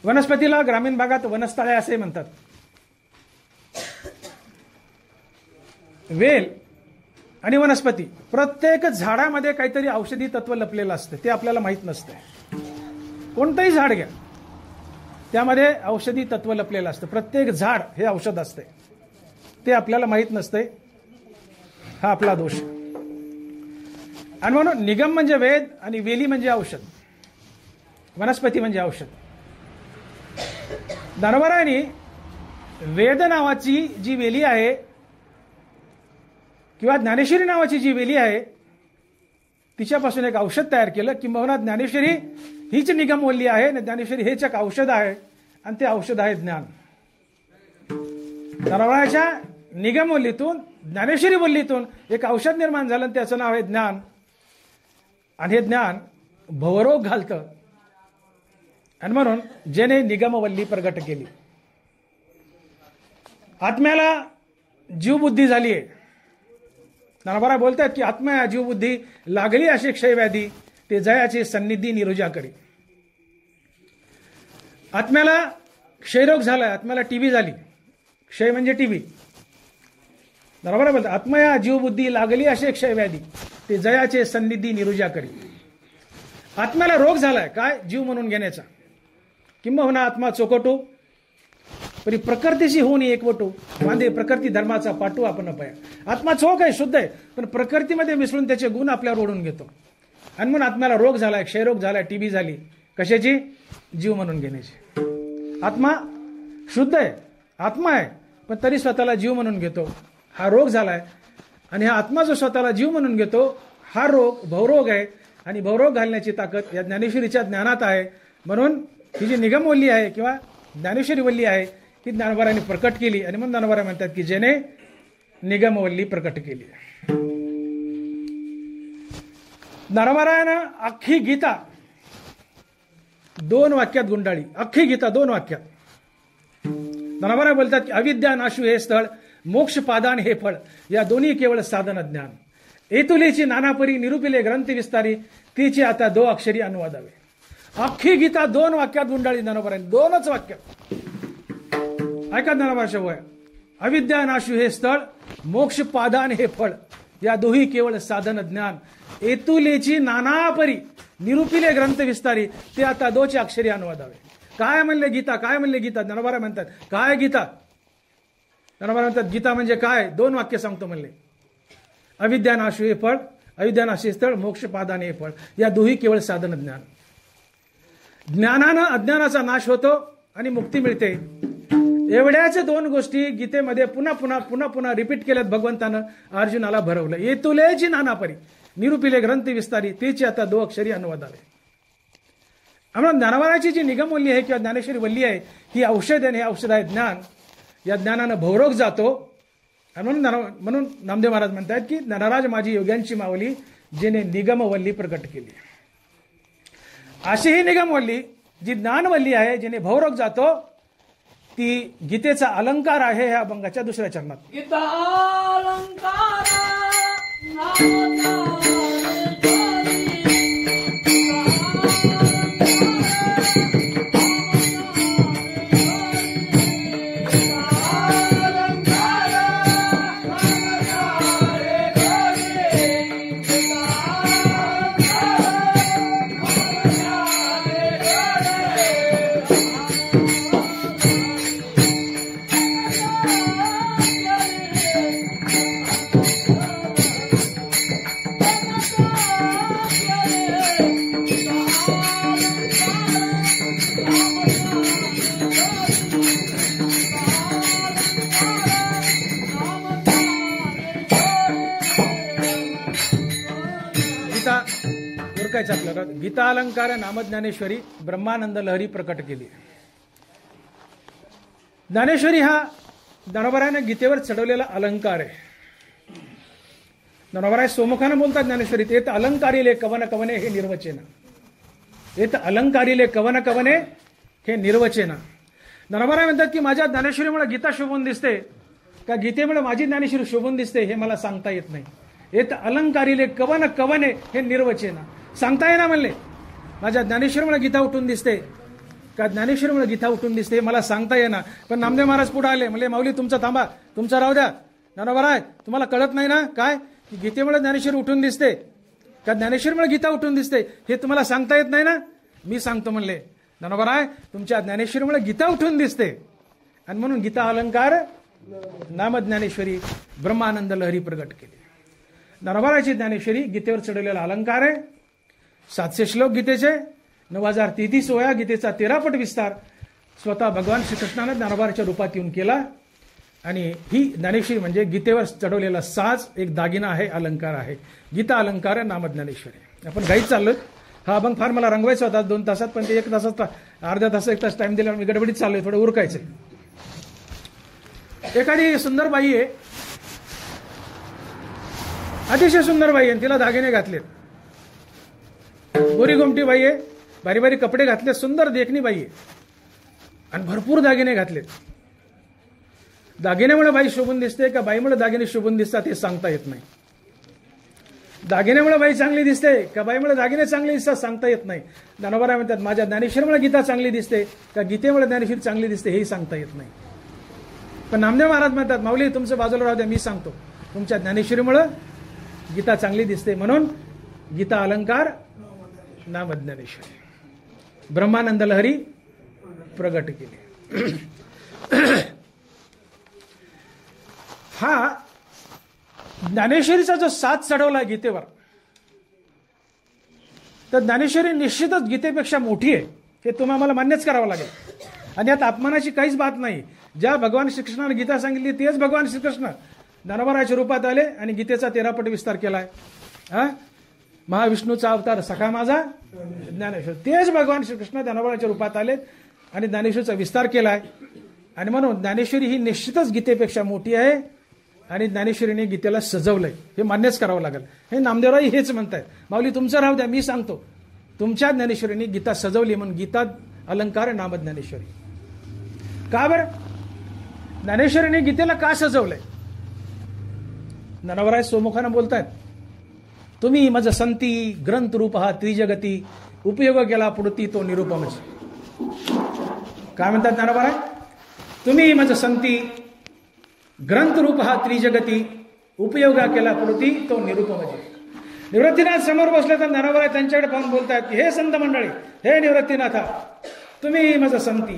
वनस्पतीला ग्रामीण भागात वनस्थळे असे म्हणतात. वेल आणि वनस्पती, प्रत्येक झाडामध्ये काहीतरी औषधी तत्व लपलेलं असतं, ते आपल्याला माहीत नसतं. कोणतंही झाड घ्या, त्यामध्ये औषधी तत्व लपलेलं असतं. प्रत्येक झाड हे औषध असते, ते आपल्याला माहीत नसते. हा आपला दोष. आणि म्हणून निगम म्हणजे वेद आणि वेली म्हणजे औषध, वनस्पती म्हणजे औषध. ज्ञानोबरायांनी वेद नावाची जी वेली आहे किंवा ज्ञानेश्वरी नावाची जी वेली आहे तिच्यापासून एक औषध तयार केलं. किंबहुना ज्ञानेश्वरी हीच निगमवल्ली आहे आणि ज्ञानेश्वरी हेच एक औषध आहे आणि ते औषध आहे ज्ञान. ज्ञानोबरायाच्या निगमवल्लीतून ज्ञानेश्वरी वल्लीतून एक औषध निर्माण झालं, त्याचं नाव आहे ज्ञान. आणि हे ज्ञान भवरोग घालतं. आणि म्हणून जेने निगमवल्ली प्रगट केली. आत्म्याला जीवबुद्धी झाली आहे. ज्ञानोबराय बोलतात की आत्म्या जीवबुद्धी लागली अशी क्षयव्याधी, ते जयाचे सन्निधी निरुजा करी. आत्म्याला क्षयरोग झालाय, आत्म्याला टीबी झाली. क्षय म्हणजे टीबी. ज्ञानोबराय बोलतात आत्मया जीवबुद्धी लागली असे क्षयव्याधी, ते जयाचे सन्निधी निरुजा करी. आत्म्याला रोग झालाय, काय? जीव म्हणून घेण्याचा. किंबहुना आत्मा चोकटू परी प्रकृतीशी होऊन एकवटू, वांदे प्रकृती धर्माचा पाटू आपण पया. आत्मा चोख आहे, शुद्ध आहे, पण प्रकृतीमध्ये मिसळून त्याचे गुण आपल्यावर ओढून घेतो. आणि म्हणून आत्म्याला रोग झालाय, क्षयरोग झालाय, टीबी झाली. कशाची? जीव म्हणून घेण्याची. आत्मा शुद्ध आहे, आत्मा आहे, पण तरी स्वतःला जीव म्हणून घेतो. हा रोग झालाय. आणि हा आत्मा जो स्वतःला जीव म्हणून घेतो, हा रोग भवरोग आहे. आणि भवरोग घालण्याची ताकद या ज्ञानेश्वरीच्या ज्ञानात आहे. म्हणून ही जी निगमवल्ली आहे किंवा ज्ञानेश्वरी वल्ली आहे ती ज्ञानोबरायांनी प्रकट केली. आणि म्हणून ज्ञानोबराय म्हणतात की जेने निगमवल्ली प्रकट केली. ज्ञानोबरायानं अख्खी गीता 2 वाक्यात गुंडाळी. अख्खी गीता 2 वाक्यात. ज्ञानोबराय बोलतात की अविद्या नाशू हे स्थळ, मोक्ष पादान हे फळ, या दोन्ही केवळ साधन ज्ञान. एतुलेची नानापरी निरूपिले ग्रंथ विस्तारी, तिची आता 2 अक्षरी अनुवादावे. अख्खी गीता 2 वाक्यात गुंडाळी ज्ञानोबरायांनी. 2च वाक्यात. ऐका ज्ञानोबराच्या वया. अविद्या नाशू हे स्थळ, मोक्ष पादान हे फळ, या दोही केवळ साधन ज्ञान. एतुलेची नानापरी निरूपिले ग्रंथ विस्तारी, ते आता 2चे अक्षरी अनुवादावे. काय म्हणले गीता? काय म्हणले गीता? ज्ञानोबराय म्हणतात काय गीता? ज्ञानोबराय म्हणतात गीता म्हणजे काय? 2 वाक्य सांगतो म्हणले. अविद्या नाशू हे फळ, अविद्या नाशू हे स्थळ, मोक्ष पादान हे फळ, या दोही केवळ साधन ज्ञान. ज्ञानानं अज्ञानाचा नाश होतो आणि मुक्ती मिळते. एवढ्याच 2 गोष्टी गीतेमध्ये पुन्हा पुन्हा पुन्हा पुन्हा रिपीट केल्यात भगवंतानं. अर्जुनाला भरवलं. येतुलेची नानापरी निरूपिले ग्रंथ विस्तारी, तेची आता 2 अक्षरी अनुवादावे. आम्हाला ज्ञानोबरायाची जी निगमवल्ली आहे किंवा ज्ञानेश्वरी वल्ली आहे ही औषध आहे. हे औषध आहे ज्ञान. या ज्ञानानं भवरोग जातो. आणि म्हणून नामदेव महाराज म्हणतात की नरराज माझी योग्यांची मावली जिने निगमवल्ली प्रकट केली. अशी ही निगमवल्ली जी ज्ञानवल्ली आहे, जिने भवरोग जातो, ती गीतेचा अलंकार आहे. ह्या अभंगाच्या दुसऱ्या चरणात गीता अलंकार आपल्याला गीता अलंकार नामज्ञानेश्वरी ब्रह्मानंद लहरी प्रकट केली. ज्ञानेश्वरी हा ज्ञानोबराने गीतेवर चढवलेला अलंकार आहे. ज्ञानोबराय सोमुखाने बोलतात ज्ञानेश्वरीत, येत अलंकारिले कवन कवने हे निर्वचन. येत अलंकारिले कवन कवने हे निर्वचन. ज्ञानोबराय म्हणतात की माझ्या ज्ञानेश्वरीमुळे गीता शोभून दिसते का गीतेमुळे माझी ज्ञानेश्वरी शोभून दिसते हे मला सांगता येत नाही. येत अलंकारिले कवन कवने हे निर्वचन. सांगता येईना म्हणले माझ्या ज्ञानेश्वरीमुळे गीता उठून दिसते का ज्ञानेश्वरीमुळे गीता उठून दिसते हे मला सांगता येईना. पण नामदेव महाराज पुढे आले, म्हणले माऊली तुमचा थांबा, तुमचा राहू द्या. ज्ञानोबराय तुम्हाला कळत नाही ना काय की गीतेमुळे ज्ञानेश्वरी उठून दिसते का ज्ञानेश्वरीमुळे गीता उठून दिसते हे तुम्हाला सांगता येत नाही ना. मी सांगतो म्हणले ज्ञानोबराय तुमच्या ज्ञानेश्वरीमुळे गीता उठून दिसते आणि म्हणून गीता अलंकार नामज्ञानेश्वरी ब्रह्मानंद लहरी प्रकट केली. ज्ञानोबरायची ज्ञानेश्वरी गीतेवर चढवलेला अलंकार आहे. 700 श्लोक गीतेचे, 9033 ओळ्या, गीतेचा 13 पट विस्तार स्वतः भगवान श्रीकृष्णाने ज्ञानोबराच्या रूपात येऊन केला. आणि ही ज्ञानेश्वरी म्हणजे गीतेवर चढवलेला साज, एक दागिना आहे, अलंकार आहे. गीता अलंकार नामज्ञानेश्वरी. आपण घाईत चाललोय. हा अभंग फार मला रंगवायचा होता 2 तासात, पण ते 1 तासात अर्ध्या तास 1 तास टाइम दिला. मी गडबडीत चाललोय, थोडं उरकायचंय. एखादी सुंदर बाई आहे, अतिशय सुंदर बाई आहे, तिला दागिने घातले, गोरी गोमटी बाई आहे, भारी भारी कपडे घातले, सुंदर देखणी बाई आहे आणि भरपूर दागिने घातले. दागिन्यामुळे बाई शोभून दिसते का बाईमुळे दागिने शोभून दिसतात हे सांगता येत नाही. दागिन्यामुळे बाई चांगली दिसते का बाईमुळे दागिने चांगले दिसतात सांगता येत नाही. ज्ञानोबराय म्हणतात माझ्या ज्ञानेश्वरीमुळे गीता चांगली दिसते का गीतेमुळे ज्ञानेश्वरी चांगली दिसते हेही सांगता येत नाही. पण नामदेव महाराज म्हणतात माऊली तुमचं बाजूला राहू द्या, मी सांगतो तुमच्या ज्ञानेश्वरीमुळे गीता चांगली दिसते. म्हणून गीता अलंकार नामज्ञानेश्वरी ब्रह्मानंद लहरी प्रगट केली. हा ज्ञानेश्वरीचा जो साथ चढवला गीतेवर, तर ज्ञानेश्वरी निश्चितच गीतेपेक्षा मोठी आहे हे तुम्हाला मला मान्यच करावं लागेल. आणि यात अपमानाची काहीच बात नाही. ज्या भगवान श्रीकृष्णाने गीता सांगितली तेच भगवान श्रीकृष्ण ज्ञानोबराच्या रूपात आले आणि गीतेचा 13 पट विस्तार केलाय. महाविष्णूचा अवतार सखा माझा ज्ञानेश्वर, तेच भगवान श्रीकृष्ण ज्ञानोबराच्या रूपात आले आणि ज्ञानेश्वरीचा विस्तार केलाय. आणि म्हणून ज्ञानेश्वरी ही निश्चितच गीतेपेक्षा मोठी आहे आणि ज्ञानेश्वरीने गीतेला सजवलंय हे मान्यच करावं लागेल. हे नामदेवराय हेच म्हणतायत माऊली तुमचं राहू द्या, मी सांगतो तुमच्या ज्ञानेश्वरीने गीता सजवली म्हणून गीता अलंकार नामज्ञानेश्वरी. का बरं ज्ञानेश्वरीने गीतेला का सजवलंय? ज्ञानोबराय सोमुखानं बोलतायत तुम्ही मज संती ग्रंथ रूप हा त्रिजगती उपयोग केला पुढती तो निरुपमच. काय म्हणतात ज्ञानोबराय? तुम्ही मज संती ग्रंथ रूप हा त्रिजगती उपयोगा केला पुढती तो निरुपमज. निवृत्तीनाथ समोर बसले तर ज्ञानोबराय त्यांच्याकडे पाहून बोलतायत की हे संत मंडळी, हे निवृत्तीनाथा, तुम्ही मज संती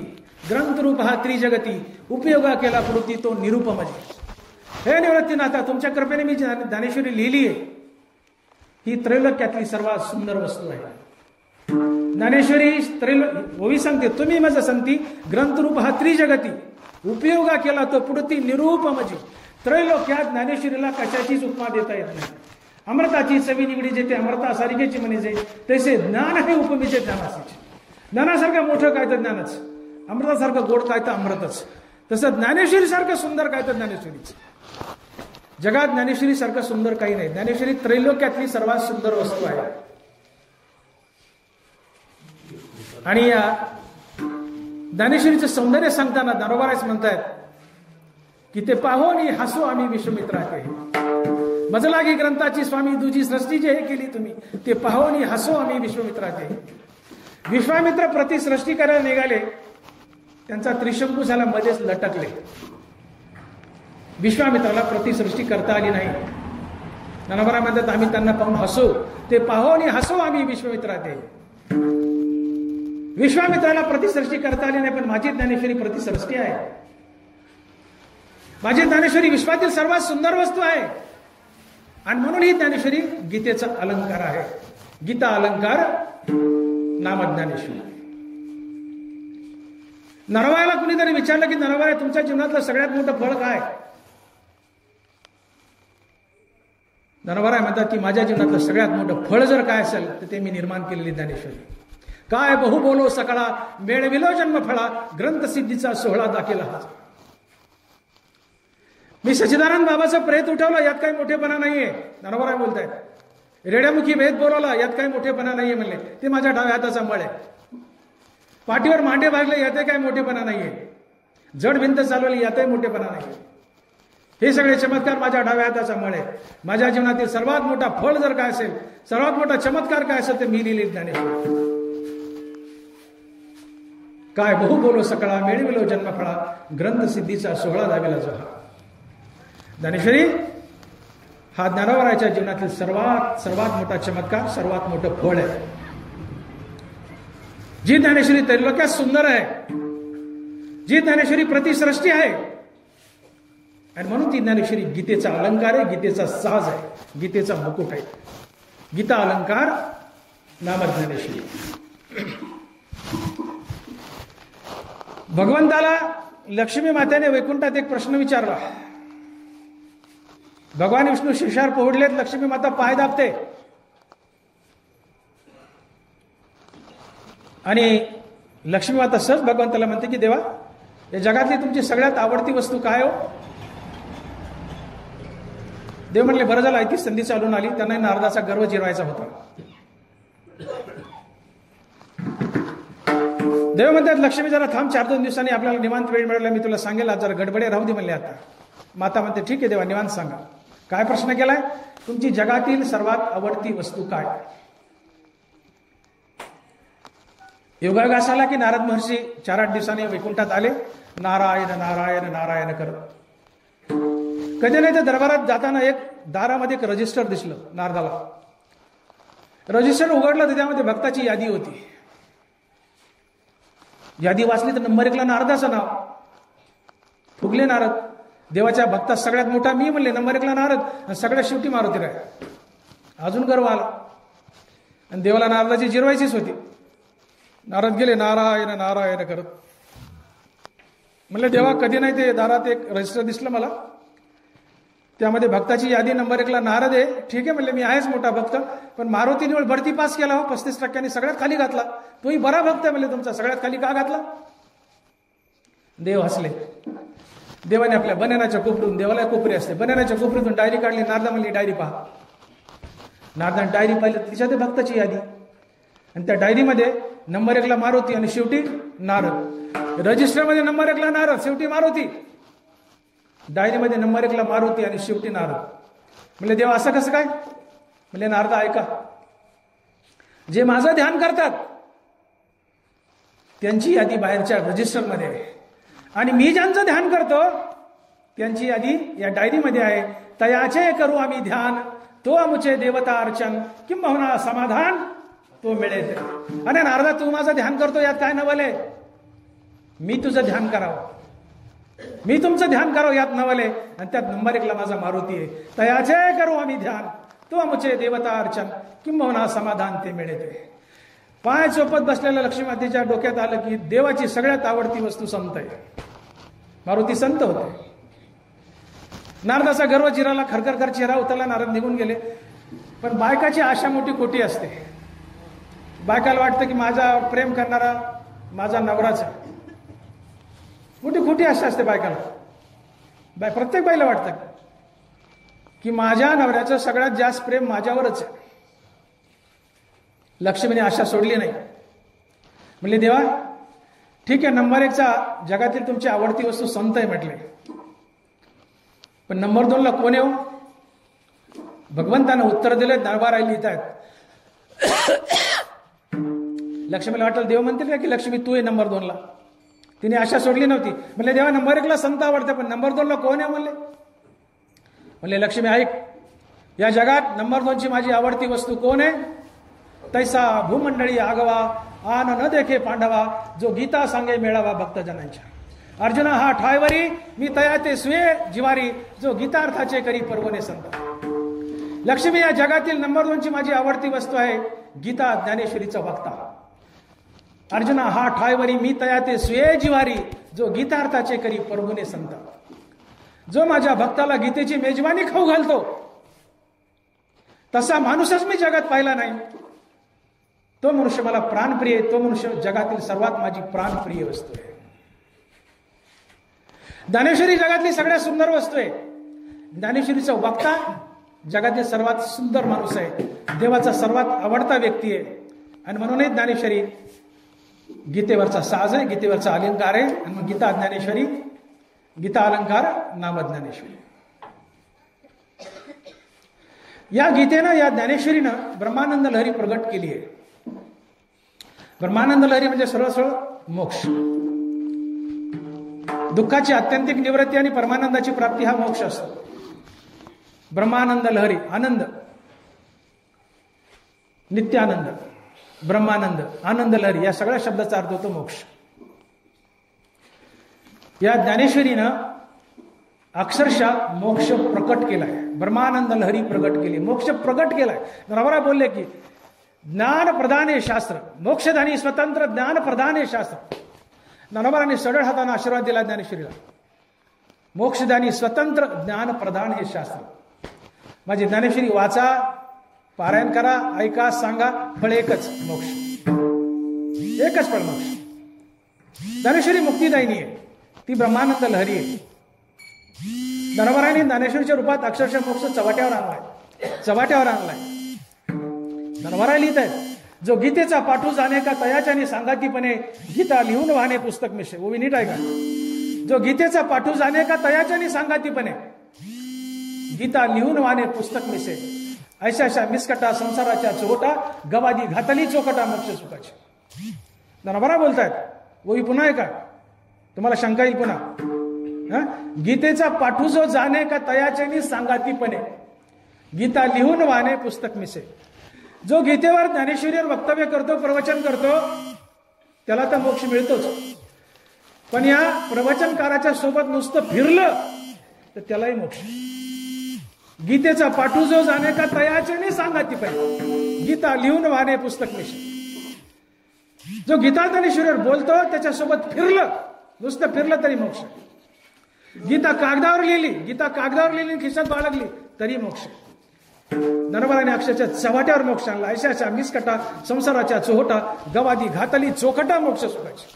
ग्रंथ रूप हा त्रिजगती उपयोगा केला पुढती तो निरुपमज. हे निवृत्तीनाथा, तुमच्या कृपेने मी ज्ञानेश्वरी लिहिली आहे, ही त्रैलोक्यातली सर्वात सुंदर वस्तू आहे. ज्ञानेश्वरी ओवी सांगते तुम्ही माझा संती ग्रंथरूप हा त्रिजगती उपयोगा केला तो पुढती निरूपमजी. त्रैलोक्यात ज्ञानेश्वरीला कशाचीच उपमा देता येत नाही. अमृताची चवी निगडी जेथे अमृता सारिकेची म्हणीचे तसे ज्ञान हे उपमेचे ज्ञानाचे. ज्ञानासारखं मोठं काय तर ज्ञानच, अमृतासारखं गोड काय तर अमृतच. तसं ज्ञानेश्वरी सारखं सुंदर काय तर ज्ञानेश्वरीच. जगात ज्ञानेश्वरी सारखं सुंदर काही नाही. ज्ञानेश्वरी त्रैलोक्यातली सर्वात सुंदर वस्तू आहे. आणि या ज्ञानेश्वरीचं सौंदर्य सांगताना दारोबाराच म्हणतायत की ते पाहोनी हसो आम्ही विश्वमित्राचे. मजलागी ग्रंथाची स्वामी दुजी सृष्टी जे हे केली तुम्ही, ते पाहोनी हसो आम्ही विश्वमित्राचे. विश्वामित्र प्रतिसृष्टी करायला निघाले, त्यांचा त्रिशंकू झाला, मध्येच लटकले. विश्वामित्राला प्रतिसृष्टी करता आली नाही. नरवरा म्हणतात आम्ही त्यांना पाहून हसू, ते पाहोनी हसो आम्ही विश्वमित्राचे. विश्वामित्राला प्रतिसृष्टी करता आली नाही, पण माझी ज्ञानेश्वरी प्रतिसृष्टी आहे. माझी ज्ञानेश्वरी विश्वातील सर्वात सुंदर वस्तू आहे. आणि म्हणून ही ज्ञानेश्वरी गीतेचा अलंकार आहे. गीता अलंकार नामज्ञानेश्वरी. नरवायला कुणीतरी विचारलं की नरवाय तुमच्या जीवनातलं सगळ्यात मोठं फळ काय? नरवाय म्हणतात की माझ्या जीवनातलं सगळ्यात मोठं फळ जर काय असेल तर ते मी निर्माण केलेली ज्ञानेश्वरी. काय बहु बोलो सकळा, मेळविलो जन्मफळा, ग्रंथ सिद्धीचा सोहळा दाखिला हा. मी सच्चिदानंद बाबाचं प्रेत उठवलं, यात काही मोठेपणा नाहीये. नरवरा बोलतायत. रेड्यामुखी वेद बोलवला, यात काही मोठेपणा नाहीये म्हणले, ते माझ्या डाव्या हाताचा मळ आहे. पाठीवर मांडे भागले, यातही काही मोठेपणा नाहीये. जड भिंत चालवली, यातही मोठेपणा नाहीये. हे सगळे चमत्कार माझ्या डाव्या हाताचा मळ आहे. माझ्या जीवनातील सर्वात मोठा फळ जर काय असेल, सर्वात मोठा चमत्कार काय असेल, तर मी लिहिली ज्ञानेश्वरी. काय बहु बोलो सकळा, मेळविलो जन्मफळा, ग्रंथ सिद्धीचा सोहळा दाविला जो हा. ज्ञानेश्वरी हा ज्ञानोबराच्या जीवनातील सर्वात मोठा चमत्कार, सर्वात मोठं फळ आहे. जी ज्ञानेश्वरी त्रैलोक्यात सुंदर आहे, जी ज्ञानेश्वरी प्रतिसृष्टी आहे, आणि म्हणून ती ज्ञानेश्वरी गीतेचा अलंकार आहे, गीतेचा साज आहे, गीतेचा मुकुट आहे. गीता अलंकार नामज्ञानेश्वरी. भगवंताला लक्ष्मी मातेने वैकुंठात एक प्रश्न विचारला. भगवान विष्णू शिशार पोहडलेत, लक्ष्मी माता पाय दाबते आणि लक्ष्मी माता सहज भगवंताला म्हणते की देवा, या जगातली तुमची सगळ्यात आवडती वस्तू काय हो? देव म्हणले बरं झालं ती संधी चालून आली. त्यांना नारदाचा गर्व जिरवायचा होता. देव म्हणतात लक्ष्मी जरा थांब, 4-2 दिवसांनी आपल्याला निवांत वेळ मिळाला, मी तुला सांगेल. आज जरा गडबडे राहू दे म्हणले आता. माता म्हणते ठीक आहे देवा, निवांत सांगा. काय प्रश्न केलाय? तुमची जगातील सर्वात आवडती वस्तू काय? योगायोगास आला की नारद महर्षी 4-8 दिवसांनी वैकुंठात आले, नारायण नारायण नारायण करत. कधी नाही तर दरबारात जाताना एक दारामध्ये एक रजिस्टर दिसलं नारदाला. रजिस्टर उघडलं तर त्यामध्ये भक्ताची यादी होती. यादी वाचली तर नंबर 1ला नारदाचं नाव. फुगले नारद. देवाच्या भक्तात सगळ्यात मोठा मी म्हणले, नंबर 1ला नारद, आणि सगळ्यात शेवटी मारुती राय. अजून गर्व आला. आणि देवाला नारदाची जिरवायचीच होती. नारद गेले नारायण नारायण करत. म्हणले देवा कधी नाही ते दारात एक रजिस्टर दिसलं मला, त्यामध्ये भक्ताची यादी नंबर 1ला नारद आहे. ठीक आहे म्हणले, मी आहेच मोठा भक्त, पण मारुती निवड बढती पास केला हो 35% सगळ्यात खाली घातला. तोही बरा भक्त आहे म्हणले तुमचा, सगळ्यात खाली का घातला? देव हसले. देवाने आपल्या बनानाच्या कोपरीतून, देवाला कोपरी असते, बनानाच्या कोपरीतून डायरी काढली. नारदा म्हणली डायरी पहा. नारदाने डायरी पाहिली, तिच्यात भक्ताची यादी, आणि त्या डायरीमध्ये नंबर 1ला मारुती आणि शेवटी नारद. रजिस्टरमध्ये नंबर 1ला नारद, शेवटी मारुती. डायरीमध्ये नंबर 1ला मारुती आणि शेवटी नारद. म्हणजे देवा असं कसं काय? म्हणजे नारदा ऐका, जे माझं ध्यान करतात त्यांची यादी बाहेरच्या रजिस्टरमध्ये आहे, आणि मी ज्यांचं ध्यान करतो त्यांची यादी या डायरीमध्ये आहे. तयाचे करू आम्ही ध्यान, तो आमुचे देवता अर्चन, किंबहुना समाधान तो मिळेल. अरे नारदा, तू माझं ध्यान करतो, यात काय नवले? मी तुझं ध्यान करावं, मी तुमचं ध्यान करावं, यात नवले. आणि त्यात नंबर 1ला माझा मारुती आहे. तयाचे करू आम्ही ध्यान, तो आमुचे देवता अर्चन, किंबहुना समाधान ते मिळेल. पाय चोपत बसलेल्या लक्ष्मी मातेच्या डोक्यात आलं की देवाची सगळ्यात आवडती वस्तू संत आहे. मारुती संत होते. नारदाचा गर्व जिराला, खरखर चेहरा उतरला. नारद निघून गेले. पण बायकाची आशा मोठी खोटी असते. बायकाला वाटतं की माझा प्रेम करणारा माझा नवराचा, मोठी खोटी आशा असते बायकाला. प्रत्येक बाईला वाटतं की माझ्या नवऱ्याचं सगळ्यात जास्त प्रेम माझ्यावरच आहे. लक्ष्मीने आशा सोडली नाही. म्हणले देवा ठीक आहे, नंबर 1चा जगातील तुमची आवडती वस्तू संत आहे म्हटले, पण नंबर 2ला कोण येऊ? भगवंतानं उत्तर दिलं, दरबार लिहित आहेत. लक्ष्मीला वाटलं देव म्हणतील का की लक्ष्मी तू आहे नंबर 2ला. तिने आशा सोडली नव्हती. म्हणले देवा नंबर 1ला संत आवडते, पण नंबर 2ला कोण आहे? म्हणले लक्ष्मी ऐक, या जगात नंबर 2ची माझी आवडती वस्तू कोण आहे? तैसा भूमंडळी आगवा आन न देखे पांडवा, जो गीता सांगे मेळावा भक्तजनांच्या. अर्जुना हा ठायवरी मी तया ते स्वे जिवारी, जो गीतार्थाचे करी पर्वणे संत. लक्ष्मी या जगातील नंबर 2ची माझी आवडती वस्तू आहे गीता ज्ञानेश्वरीचा वक्ता. अर्जुना हा ठायवरी मी तया ते स्वे जिवारी, जो गीतार्थाचे करी पर्वणे संत. जो माझ्या भक्ताला गीतेची मेजवानी खाऊ घालतो तसा माणूसच मी जगात पाहिला नाही. तो मनुष्य मला प्राणप्रिय, तो मनुष्य जगातील सर्वात माझी प्राणप्रिय वस्तू आहे. ज्ञानेश्वरी जगातली सगळ्यात सुंदर वस्तू आहे. ज्ञानेश्वरीचा वक्ता जगातील सर्वात सुंदर माणूस आहे, देवाचा सर्वात आवडता व्यक्ती आहे. आणि म्हणूनच ज्ञानेश्वरी गीतेवरचा साज आहे, गीतेवरचा अलंकार आहे. आणि मग गीता ज्ञानेश्वरी, गीता अलंकार नाम ज्ञानेश्वरी. या गीतेनं, या ज्ञानेश्वरीनं ब्रह्मानंद लहरी प्रगट केली आहे. ब्रह्मानंद लहरी म्हणजे सरळ सरळ मोक्ष. दुःखाची आत्यंतिक निवृत्ती आणि परमानंदाची प्राप्ती हा मोक्ष असतो. ब्रह्मानंद लहरी, आनंद, नित्यानंद, ब्रह्मानंद, आनंद लहरी या सगळ्या शब्दाचा अर्थ होतो मोक्ष. या ज्ञानेश्वरीनं अक्षरशः मोक्ष प्रकट केलाय. ब्रह्मानंद लहरी प्रकट केली, मोक्ष प्रकट केलाय. रवरा बोलले की ज्ञान प्रदान हे शास्त्र, मोक्षदानी स्वतंत्र ज्ञान प्रदान हे शास्त्र. नरवराने सरळ हाताने आशीर्वाद दिला ज्ञानेश्वरीला. मोक्षदानी स्वतंत्र ज्ञान प्रदान हे शास्त्र. माझी ज्ञानेश्वरी वाचा, पारायण करा, ऐका, सांगा, फळ एकच मोक्ष, एकच फळ मोक्ष. ज्ञानेश्वरी मुक्तिदायिनी आहे, ती ब्रह्मानंद लहरी आहे. नरवराने ज्ञानेश्वरीच्या रूपात अक्षरशः मोक्ष चव्हाट्यावर आणलाय, चव्हाट्यावर आणलाय. नरवरा लिहित आहेत, जो गीतेचा पाठू जाणे का तयाच्याने सांगातीपणे, गीता लिहून वाहणे पुस्तक मिशे. वो नीट आहे का? जो गीतेचा पाठू जाणे का तयाच्याने सांगातीपणे, गीता लिहून वाहणे पुस्तक मिसे. ऐशा अशा मिसकटा संसाराच्या चोटा, गवादी घातली चोकटा मोक्ष सुखाची. नरवरा बोलतायत. वो पुन्हा आहे का? तुम्हाला शंका येईल पुन्हा. गीतेचा पाठू जो जाणे का तयाच्याने सांगातीपणे, गीता लिहून वाहणे पुस्तक मिसे. जो गीतेवर ज्ञानेश्वरीवर वक्तव्य करतो, प्रवचन करतो, त्याला तर मोक्ष मिळतोच. पण या प्रवचनकाराच्या सोबत नुसतं फिरलं तर त्यालाही मोक्ष. गीतेचा पाठू जो जाणे का तयाच्याने सांगाती पाहिजे, गीता लिहून वाहणे पुस्तक मिशे. जो गीता ज्ञानेश्वरीवर बोलतो त्याच्यासोबत फिरलं, नुसतं फिरलं तरी मोक्ष. गीता कागदावर लिहिली, गीता कागदावर लिहिली, खिशात बाळगली तरी मोक्ष. नरवराने अक्षरच्या चव्हाट्यावर मोक्ष आणला. ऐशा अशा मिसकटा संसाराच्या चोहटा, गवादी घातली चोखटा मोक्ष सुखाची.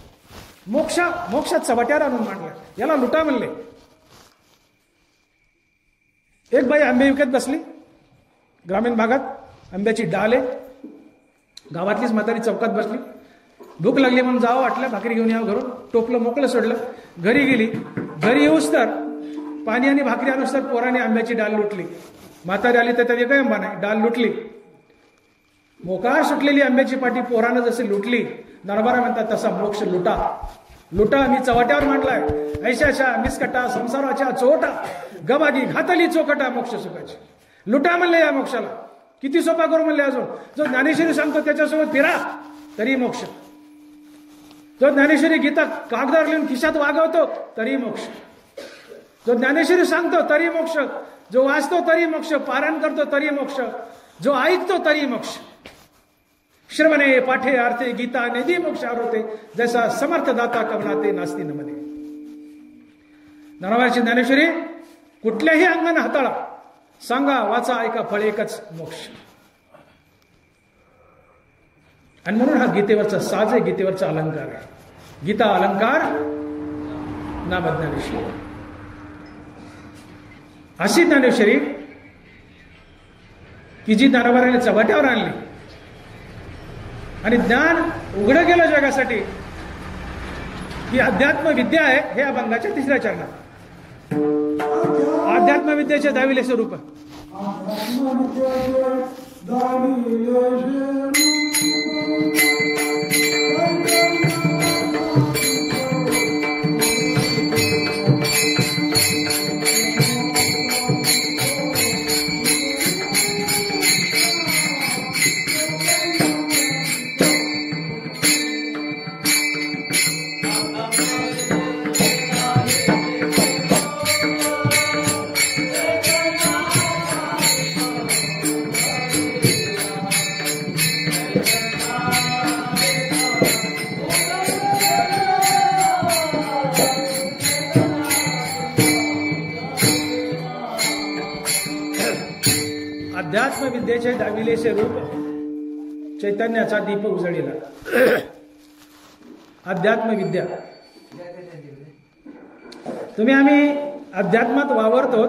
मोक्ष चव्हाट्यावर आणून मांडला. याला लुटा म्हणले. एक बाई आंबे विकत बसली ग्रामीण भागात. आंब्याची डाल आहे, गावातलीच म्हातारी चौकात बसली. भूक लागली म्हणून जावं वाटलं, भाकरी घेऊन यावं घरून. टोपलं मोकळं सोडलं, घरी गेली. घरी येऊस तर पाणी आणि भाकरी आणूस तर पोराने आंब्याची डाल लुटली. म्हातारी आली तर त्यात एकही आंबा नाही, डाल लुटली. मोकार सुटलेली आंब्याची पाटी पोरानं जशी लुटली, नरवरा म्हणतात तसा मोक्ष लुटा. लुटा मी चव्हाट्यावर मांडलाय. ऐशाशा मिसकटा संसाराच्या चोटा, गवादी घातली चोकटा मोक्ष सुखाची. लुटा म्हणले या मोक्षाला. किती सोपा करू म्हणले. अजून जो ज्ञानेश्वरी सांगतो त्याच्यासोबत फिरा तरी मोक्ष. जो ज्ञानेश्वरी गीता कागदावर लिहून खिशात वागवतो तरी मोक्ष. जो ज्ञानेश्वरी सांगतो तरी मोक्ष, जो वाचतो तरी मोक्ष, पारायण करतो तरी मोक्ष, जो ऐकतो तरी मोक्ष. श्रवणे पाठे अर्थे गीता निधी मोक्ष आरोते, जैसा समर्थ दाता कवनाते नास्ती न मने. नरवराची ज्ञानेश्वरी कुठल्याही अंगाने हाताळा, सांगा, वाचा, ऐका, फळ एकच मोक्ष. आणि म्हणून हा गीतेवरचा साज आहे, गीतेवरचा अलंकार आहे. गीता अलंकार नामज्ञानेश्वरी. अशी ज्ञानेश्वरी की जी ज्ञानोबाराने चव्हाट्यावर आणली आणि ज्ञान उघडं केलं जगासाठी. ही अध्यात्म विद्या आहे. हे अभंगाच्या 3ऱ्या चरणात अध्यात्म विद्येचे 10वे स्वरूप. अध्यात्म विद्येचे 10वे स्वरूप चैतन्याचा दीप उजळीला. अध्यात्म विद्या. तुम्ही आम्ही अध्यात्मात वावरतो.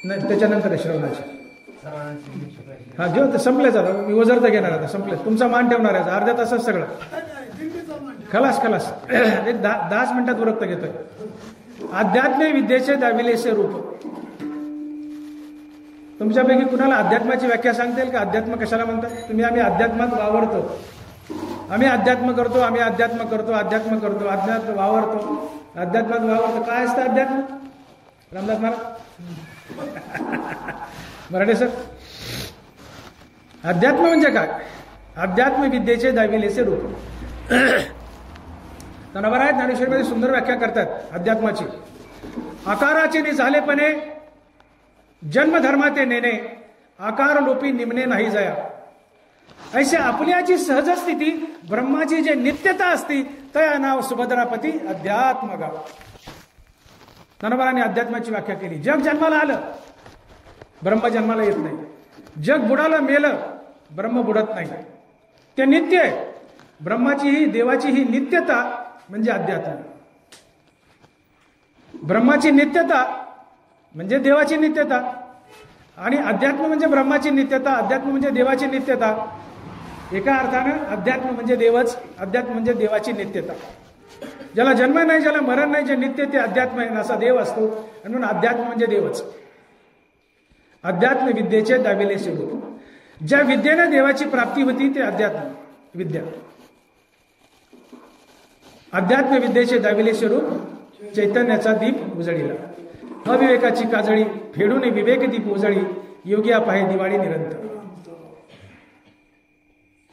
नाही त्याच्यानंतर श्रवणाचे हा घेऊ ते संपलेच. आता मी वजर तर घेणार. आता संपले. तुमचा मान ठेवणार आहे. अर्ध्या तासात सगळं खलास खलास. एक 10 मिनिटात उरकत घेतोय. आध्यात्मिक विद्येचे 10वे स्वरूप. तुमच्यापैकी कुणाला अध्यात्माची व्याख्या सांगता येईल का? अध्यात्म कशाला म्हणतात? तुम्ही आम्ही अध्यात्मात वावरतो. आम्ही अध्यात्म करतो. आम्ही अध्यात्म करतो. अध्यात्म करतो. अध्यात्म वावरतो. अध्यात्मात वावरतो. काय असतं अध्यात्म? रामदास महाराज मराठे सर. अध्यात्म म्हणजे काय? अध्यात्म विद्येचे 10वे स्वरूप. ज्ञानोबा ज्ञानेश्वरीमध्ये सुंदर व्याख्या करतात अध्यात्माची. आकाराचे निझालेपणे जन्मधर्माते नेणे, आकार लोपी निमणे नाही जया. ऐसे आपल्याची सहज स्थिती ब्रह्माची जे नित्यता असती तया नाव सुभद्रापती अध्यात्म गाव. ज्ञानोबांनी अध्यात्माची व्याख्या केली. जग जन्माला आलं, ब्रह्म जन्माला येत नाही. जग बुडालं, मेलं, ब्रह्म बुडत नाही. ते नित्य आहे. ब्रह्माची ही देवाची ही नित्यता म्हणजे अध्यात्म. ब्रह्माची नित्यता म्हणजे देवाची नित्यता आणि अध्यात्म म्हणजे ब्रह्माची नित्यता, अध्यात्म म्हणजे देवाची नित्यता. एका अर्थानं अध्यात्म म्हणजे देवच, अध्यात्म म्हणजे देवाची नित्यता. ज्याला जन्म नाही, ज्याला मरण नाही, जे नित्य ते अध्यात्म आहे असा देव असतो. म्हणून अध्यात्म म्हणजे देवच. अध्यात्म विद्येचे 10वे स्वरूप. ज्या विद्येने देवाची प्राप्ती होती ते अध्यात्म विद्या. अध्यात्म विद्येचे 10वे स्वरूप चैतन्याचा दीप उजळीला. अविवेकाची काजळी फेडून विवेक दीप उजळी, योग्या पाहे दिवाळी निरंतर.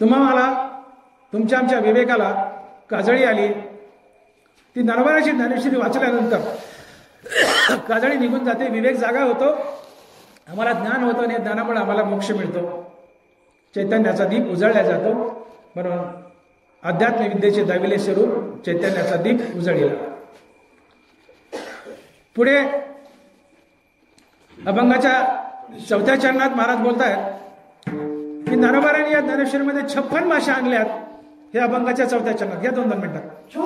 तुम्हाला तुमच्या आमच्या विवेकाला काजळी आली. ती ज्ञानोबाची ज्ञानेश्वरी वाचल्यानंतर काजळी निघून जाते, विवेक जागा होतो, आम्हाला ज्ञान होतं आणि ज्ञानामुळे आम्हाला मोक्ष मिळतो. चैतन्याचा दीप उजळला जातो. म्हणून अध्यात्म विद्येचे 10वे स्वरूप चैतन्याचा दीप उजळीला. पुढे अभंगाच्या 4थ्या चरणात महाराज बोलतायत की ज्ञानोबांनी या ज्ञानेश्वरीमध्ये 56 भाषा आणल्यात. हे अभंगाच्या 4थ्या चरणात. घ्या 2-2 मिनिटात.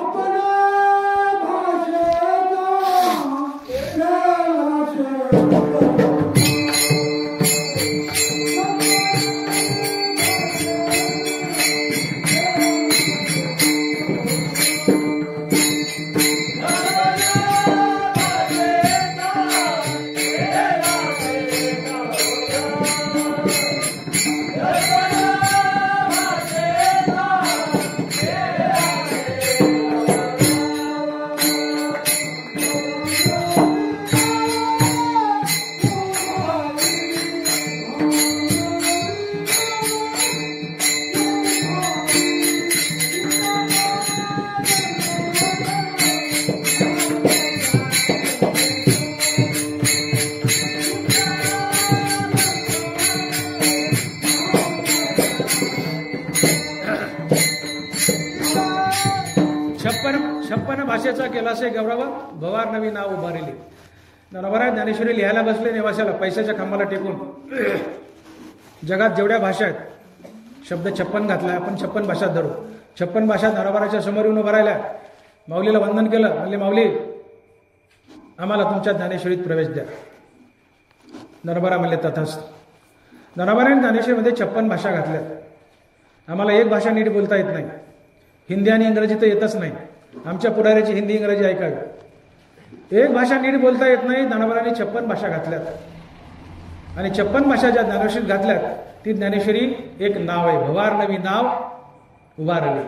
भाषेचा केलासे गौरव भवार नवी नाव उभारली. ज्ञानोबा ज्ञानेश्वरी लिहायला बसले निवासाला पैशाच्या खांबाला टेकून. जगात जेवढ्या भाषा आहेत, शब्द 56 घातला. आपण 56 भाषा धरू. 56 भाषा दरबाराच्या समोर येऊन उभं राहिल्या. माऊलीला वंदन केलं. म्हणले, माऊली आम्हाला तुमच्या ज्ञानेश्वरीत प्रवेश द्या. दरबारा म्हणले, तथास्तु. दरबाराने ज्ञानेश्वरीमध्ये 56 भाषा घातल्या. आम्हाला एक भाषा नीट बोलता येत नाही. हिंदी आणि इंग्रजी तर येतच नाही. आमच्या पुढाऱ्याची हिंदी इंग्रजी ऐकावी. एक भाषा नीट बोलता येत नाही. दरबाराने 56 भाषा घातल्यात. आणि 56 भाषा ज्या ज्ञानेश्वरीत घातल्यात ती ज्ञानेश्वरी एक नाव आहे. भवार नवी नाव उभारले.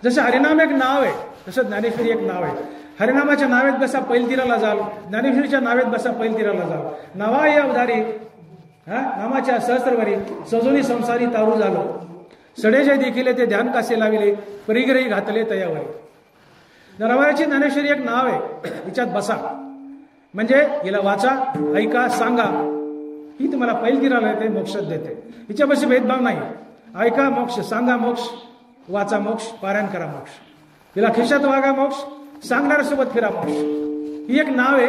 जसं हरिनाम एक नाव आहे तसं ज्ञानेश्वरी एक नाव आहे. हरिनामाच्या नावेत बसा पैलतीराला जाल, ज्ञानेश्वरीच्या नावेत बसा पैलतीराला जाल. नावा या उधारी नामाच्या सहस्रवरी सजोनी संसारी तारू झालो. सडे जे देखील ते ध्यान कासे लाविले, परिग्रही घातले तयावरी. दरबाराची ज्ञानेश्वरी एक नाव आहे. हिच्यात बसा म्हणजे हिला वाचा, ऐका, सांगा. ही तुम्हाला पैलतीराला येते, मोक्षात देते. हिच्यापाशी भेदभाव नाही. ऐका मोक्ष, सांगा मोक्ष, वाचा मोक्ष, पारायण करा मोक्ष. हिला खिशात वागा मोक्ष, सांगणाऱ्यासोबत फिरा मोक्ष. ही एक नाव आहे.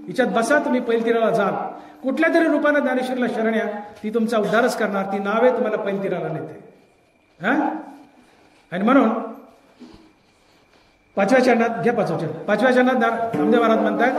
हिच्यात बसा, तुम्ही पैलतीराला जाल. कुठल्या तरी रूपानं ज्ञानेश्वरीला शरण या, ती तुमचा उद्धारच करणार. ती नाव आहे, तुम्हाला पैलतीराला नेते. आणि म्हणून 5व्या चरणात घ्या. 5व्या चरणात 5व्या चरणात नामदेव महाराज म्हणतात,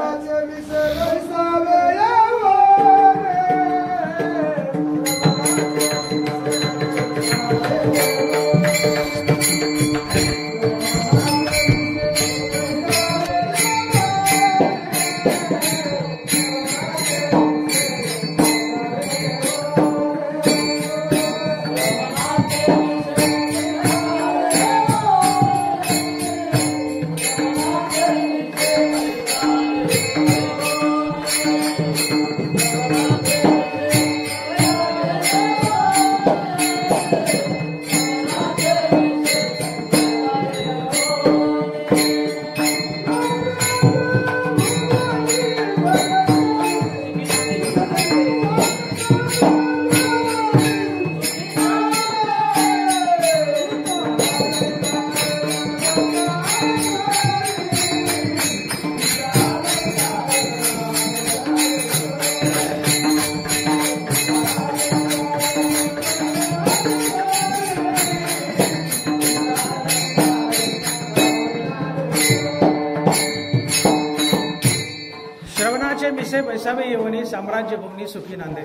बैसावे येवनी साम्राज्य भूमनी सुखी नांदे.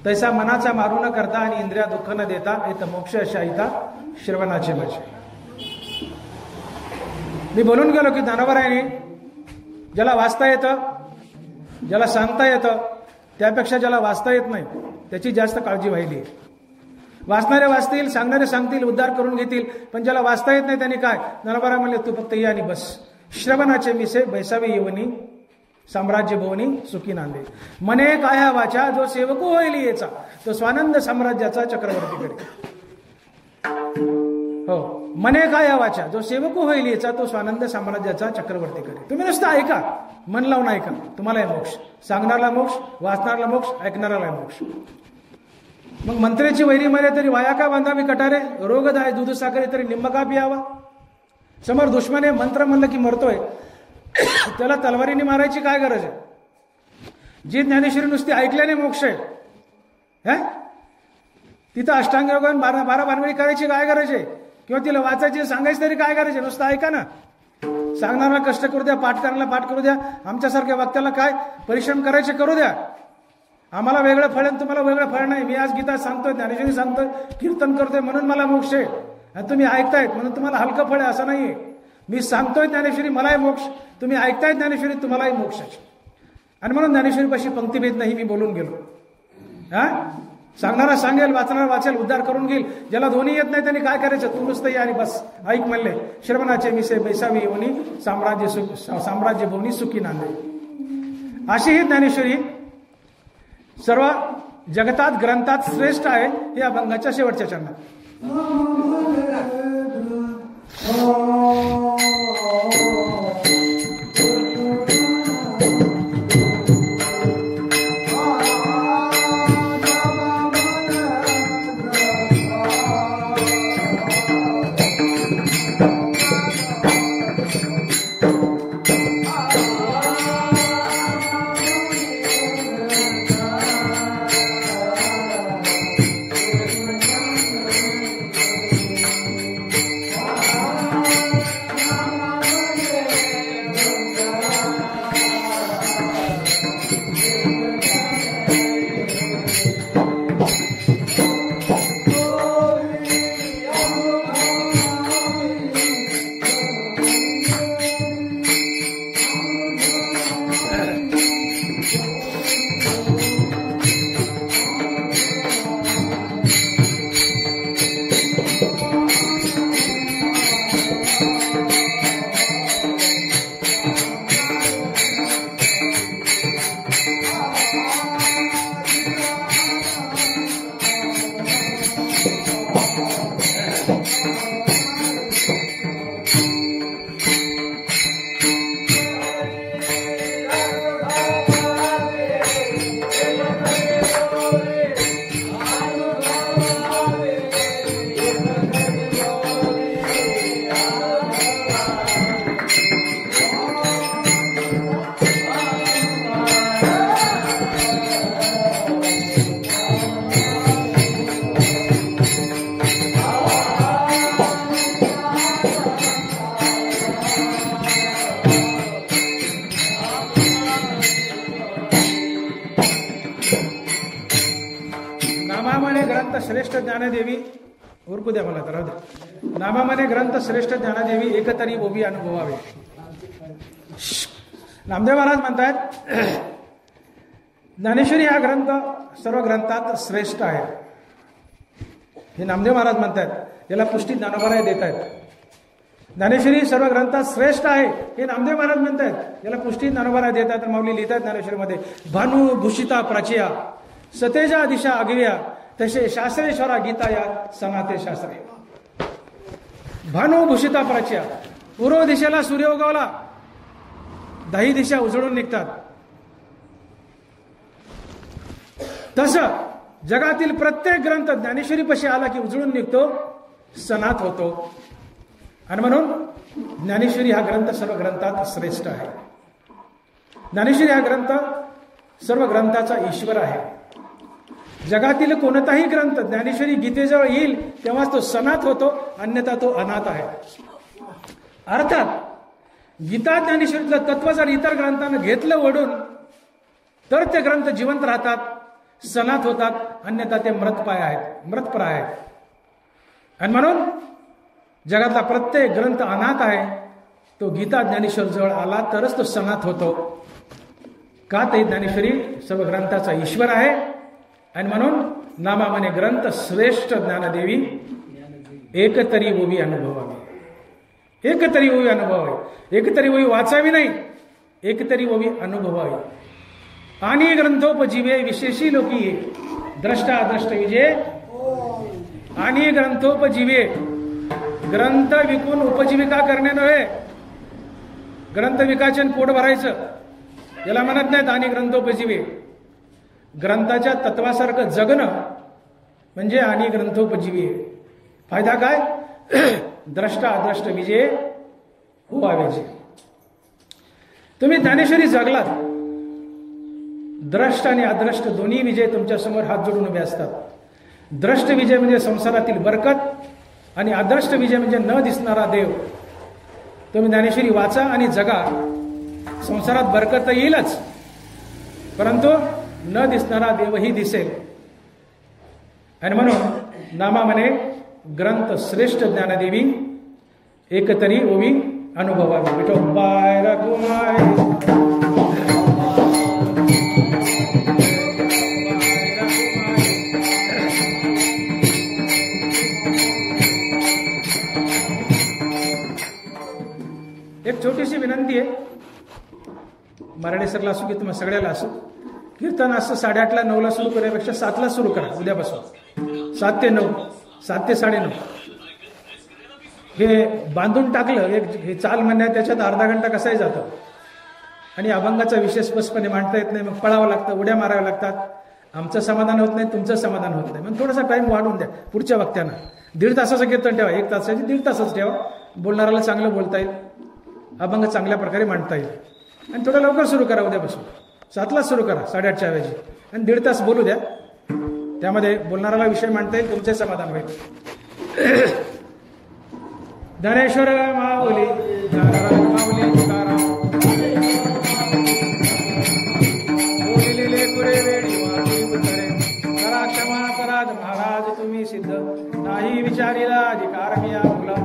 तैसा मनाचा मारू न करता आणि इंद्रिया दुःख न देता येत मोक्ष शाहिता श्रवणाचे माझे. मी बोलून गेलो की ज्ञानोबरायाने ज्याला वाचता येतं, ज्याला सांगता येतं, त्यापेक्षा ज्याला वाचता येत नाही त्याची जास्त काळजी व्हायली. वाचणारे वाचतील, सांगणारे सांगतील, उद्धार करून घेतील, पण ज्याला वाचता येत नाही त्यांनी काय. ज्ञानोबराय म्हणले, तू फक्त या आणि बस. श्रवणाचे मिसे बैसावे येवनी साम्राज्य भवनी सुखी नांदे. मने काया वाचा जो सेवको होईल याचा, तो स्वानंद साम्राज्याचा चक्रवर्ती करेल. हो, मने काया वाचा जो सेवको होईल याचा, तो स्वानंद साम्राज्याचा चक्रवर्ती करेल. तुम्ही नुसतं ऐका, मन लावून ऐका, तुम्हाला मोक्ष. सांगणारा मोक्ष, वाचणारा मोक्ष, ऐकणाराला मोक्ष. मग मंत्र्याची वैरी मारे तरी वाया का बांधावी कटारे, रोगदाय दूध साखरे तरी निंब का पियावा. समोर दुश्मने मंत्र म्हणलं की मरतोय, त्याला तलवारीने मारायची काय गरज आहे. जी ज्ञानेश्वरी नुसती ऐकल्याने मोक्ष आहे. तिथं अष्टांग योग 12 भानगडी करायची काय गरज आहे, किंवा तिला वाचायची सांगायची तरी काय गरज आहे. नुसतं ऐका ना. सांगणारा कष्ट करू द्या, पाठ करायला पाठ करू द्या, आमच्यासारख्या वक्त्याला काय परिश्रम करायचे करू द्या. आम्हाला वेगळं फळ आणि तुम्हाला वेगळं फळ नाही. मी आज गीता सांगतोय, ज्ञानेश्वरी सांगतोय, कीर्तन करतोय म्हणून मला मोक्ष आहे, आणि तुम्ही ऐकतायत म्हणून तुम्हाला हलकं फळ आहे असं नाहीये. मी सांगतोय ज्ञानेश्वरी मलाही मोक्ष, तुम्ही ऐकताय ज्ञानेश्वरी तुम्हालाही मोक्ष. आणि म्हणून ज्ञानेश्वरीपाशी पंक्तीभेद नाही. मी बोलून गेलो. सांगणारा सांगेल, वाचणारा वाचेल, उद्धार करून घेईल. ज्याला दोन्ही येत नाही त्यांनी काय करायचं, तू नुसतं या आणि बस ऐक म्हणले. श्रवणाचे मिसे बैसावी येवनी साम्राज्य भवनी सुखी नांदे. अशी ही ज्ञानेश्वरी सर्व जगतात ग्रंथात श्रेष्ठ आहे. हे अभंगाच्या शेवटच्या चरणात. ज्ञानदेवी उरकू द्या मला तर राहू द्या. नामामने ग्रंथ श्रेष्ठ ज्ञानदेवी एकतरी ओवी अनुभवावे. नामदेव महाराज म्हणतात ज्ञानेश्वरी हा ग्रंथ सर्व ग्रंथात श्रेष्ठ आहे. हे नामदेव महाराज म्हणतात, याला पुष्टी ज्ञानोबाराय देत आहेत. ज्ञानेश्वरी सर्व ग्रंथात श्रेष्ठ आहे हे नामदेव महाराज म्हणतात, याला पुष्टी ज्ञानोबाराय देत आहेत. माऊली लिहितात ज्ञानेश्वरीमध्ये, भानू भूषिता प्राचिया सतेजा दिशा आगव्या तसे शास्त्रेश्वरा गीता या सनाते शास्त्रे. भानू भूषिता प्राचिया, पूर्व दिशेला सूर्य उगवला 10 दिशा उजळून निघतात. तसं जगातील प्रत्येक ग्रंथ ज्ञानेश्वरीपाशी आला की उजळून निघतो, सनात होतो. आणि म्हणून ज्ञानेश्वरी हा ग्रंथ सर्व ग्रंथात श्रेष्ठ आहे. ज्ञानेश्वरी हा ग्रंथ सर्व ग्रंथाचा ईश्वर आहे. जगातील कोणताही ग्रंथ ज्ञानेश्वरी गीतेजवळ येईल तेव्हाच तो सनात होतो, अन्यथा तो अनाथ आहे. अर्थात गीता ज्ञानेश्वरीचं तत्व जर इतर ग्रंथांना घेतलं ओढून तर ते ग्रंथ जिवंत राहतात, सनात होतात, अन्यथा ते मृतप्राय आहेत. आणि म्हणून जगातला प्रत्येक ग्रंथ अनाथ आहे. तो गीता ज्ञानेश्वर जवळ आला तरच तो सनात होतो. का ते ज्ञानेश्वरी सर्व ग्रंथाचा ईश्वर आहे. आणि म्हणून नामामने ग्रंथ श्रेष्ठ ज्ञानदेवी एकतरी ओवी अनुभवावी. एकतरी ओवी अनुभवावी. एकतरी ओवी वाचावी नाही, एकतरी ओवी अनुभवावी. आणि ग्रंथोपजीवे विशेषी लोकी द्रष्टा अद्रष्ट विजय. आणि ग्रंथोपजीवे, ग्रंथ विकून उपजीविका करणे नव्हे. ग्रंथ विकायचे पोट भरायचं याला म्हणत नाहीत आणि ग्रंथोपजीवे. ग्रंथाच्या तत्वासारखं जगणं म्हणजे आणि ग्रंथोपजीवी. फायदा काय? द्रष्टा अद्रष्ट विजय व्हावेचे. तुम्ही ज्ञानेश्वरी जगलात, द्रष्ट आणि अद्रष्ट दोन्ही विजय तुमच्या समोर हात जोडून उभे असतात. द्रष्ट विजय म्हणजे संसारातील बरकत आणि अद्रष्ट विजय म्हणजे न दिसणारा देव. तुम्ही ज्ञानेश्वरी वाचा आणि जगा. संसारात बरकत तर येईलच, परंतु न दिसणारा देवही दिसेल. आणि म्हणून नामामने ग्रंथ श्रेष्ठ ज्ञानदेवी एकतरी ओवी अनुभवावी. विठोबाय रघुमाय एक छोटीशी विनंती आहे. मराठे सरला असू की तुम्हाला सगळ्याला असू, कीर्तन असं 8:30ला 9ला सुरू करण्यापेक्षा 7ला सुरू करा. उद्यापासून 7 ते 9, 7 ते 9:30 हे बांधून टाकलं. हे चाल म्हणण्यात त्याच्यात अर्धा घंटा कसाही जातो. आणि अभंगाचा विषय स्पष्टपणे मांडता येत नाही, मग पळावं लागतं, उड्या माराव्या लागतात. आमचं समाधान होत नाही, तुमचं समाधान होत नाही. मग थोडासा टाइम वाढवून द्या पुढच्या वक्त्यांना. 1.5 तासाचं कीर्तन ठेवा, 1 तासाची 1.5 तासच ठेवा. बोलणाऱ्याला चांगलं बोलता येईल, अभंग चांगल्या प्रकारे मांडता येईल. आणि थोडं लवकर सुरू करा. उद्यापासून 7ला सुरू करा 8:30च्या ऐवजी. आणि 1.5 तास बोलू द्या. त्यामध्ये बोलणाऱ्याला विषय मांडता येईल, तुमचे समाधान होईल. ज्ञानेश्वर माऊली ज्ञानराज माऊली तुकाराम बोलिलेले पुरे वेळी वाटी उतरे. करा क्षमा कराज महाराज तुम्ही सिद्ध, नाही विचारीला अधिकार मी आपला.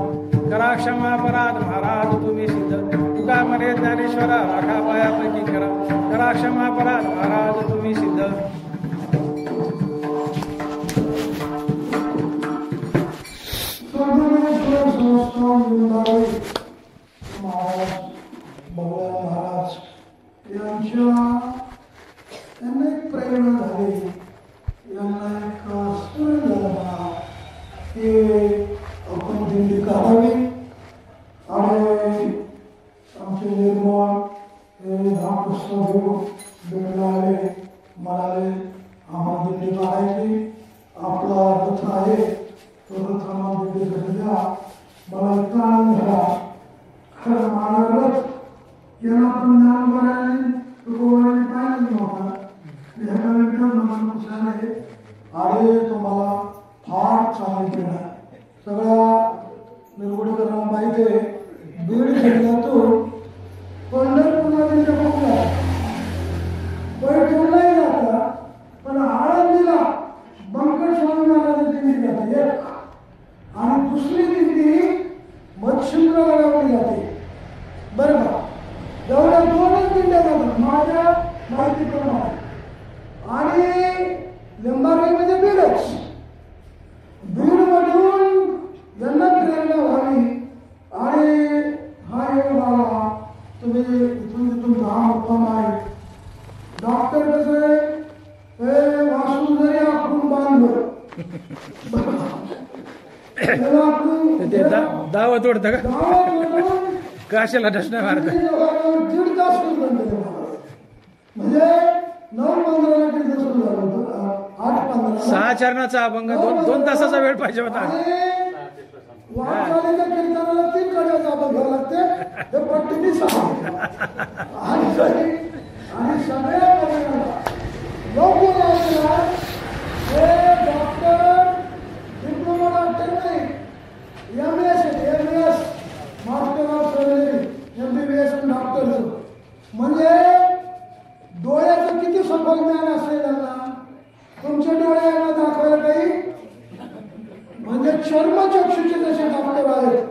करा क्षमा पराध महाराज तुम्ही सिद्ध, तुका म्हणे ज्ञानेश्वरा राखा पायापैकी करा. करा क्षमा पराध महाराज तुम्ही सिद्ध. महाराज यांना एक प्रेरणा झाली, यांना एक स्फुरण झाला की आपण दिंडी काढावी. आणि आमचे निर्मळ हे 10 पुस्तक भेटला आले, म्हणाले आम्हाला दिंडी काढायची, आपला रथ आहे तो रथ आम्हाला दिंडी द्या. मला इतका आनंद झाला. खरं महाराज याला आपण ज्ञान बनायला गोवाने पाहिलं नव्हता. आणि तुम्हाला फार चांगली केला. सगळ्या निर्गुडीकरांना माहिती आहे, बीड जिल्ह्यातून पंढरपूरमध्ये पोहोचला. पैठणलाही जाता, पण आळंदीला बंकट स्वामी महाराजांची दिंडी जाते. दावत ओढतं का गावात म्हणून कशाला डसण्या मारत दीड तास सुरू झाले म्हणजे 9:15 कीर्तन सुरू झालं होतं 8:15 सहा चरणाचा अभंग दोन तासाचा वेळ पाहिजे होता वारकऱ्याच्या कीर्तनाला 3 कड्याचा अभंग घ्यावं लागते ते पट्टीने 6 आणि सगळ्या लोक हे डॉक्टर डिप्लोमा डॉक्टर नाही MS master of surgery MBBS doctor म्हणजे डोळ्याचं किती सखोल ज्ञान असेल त्यांना तुमच्या डोळ्याला दाखवायला काही म्हणजे चर्मचक्षुचे जसे डॉक्टर आहेत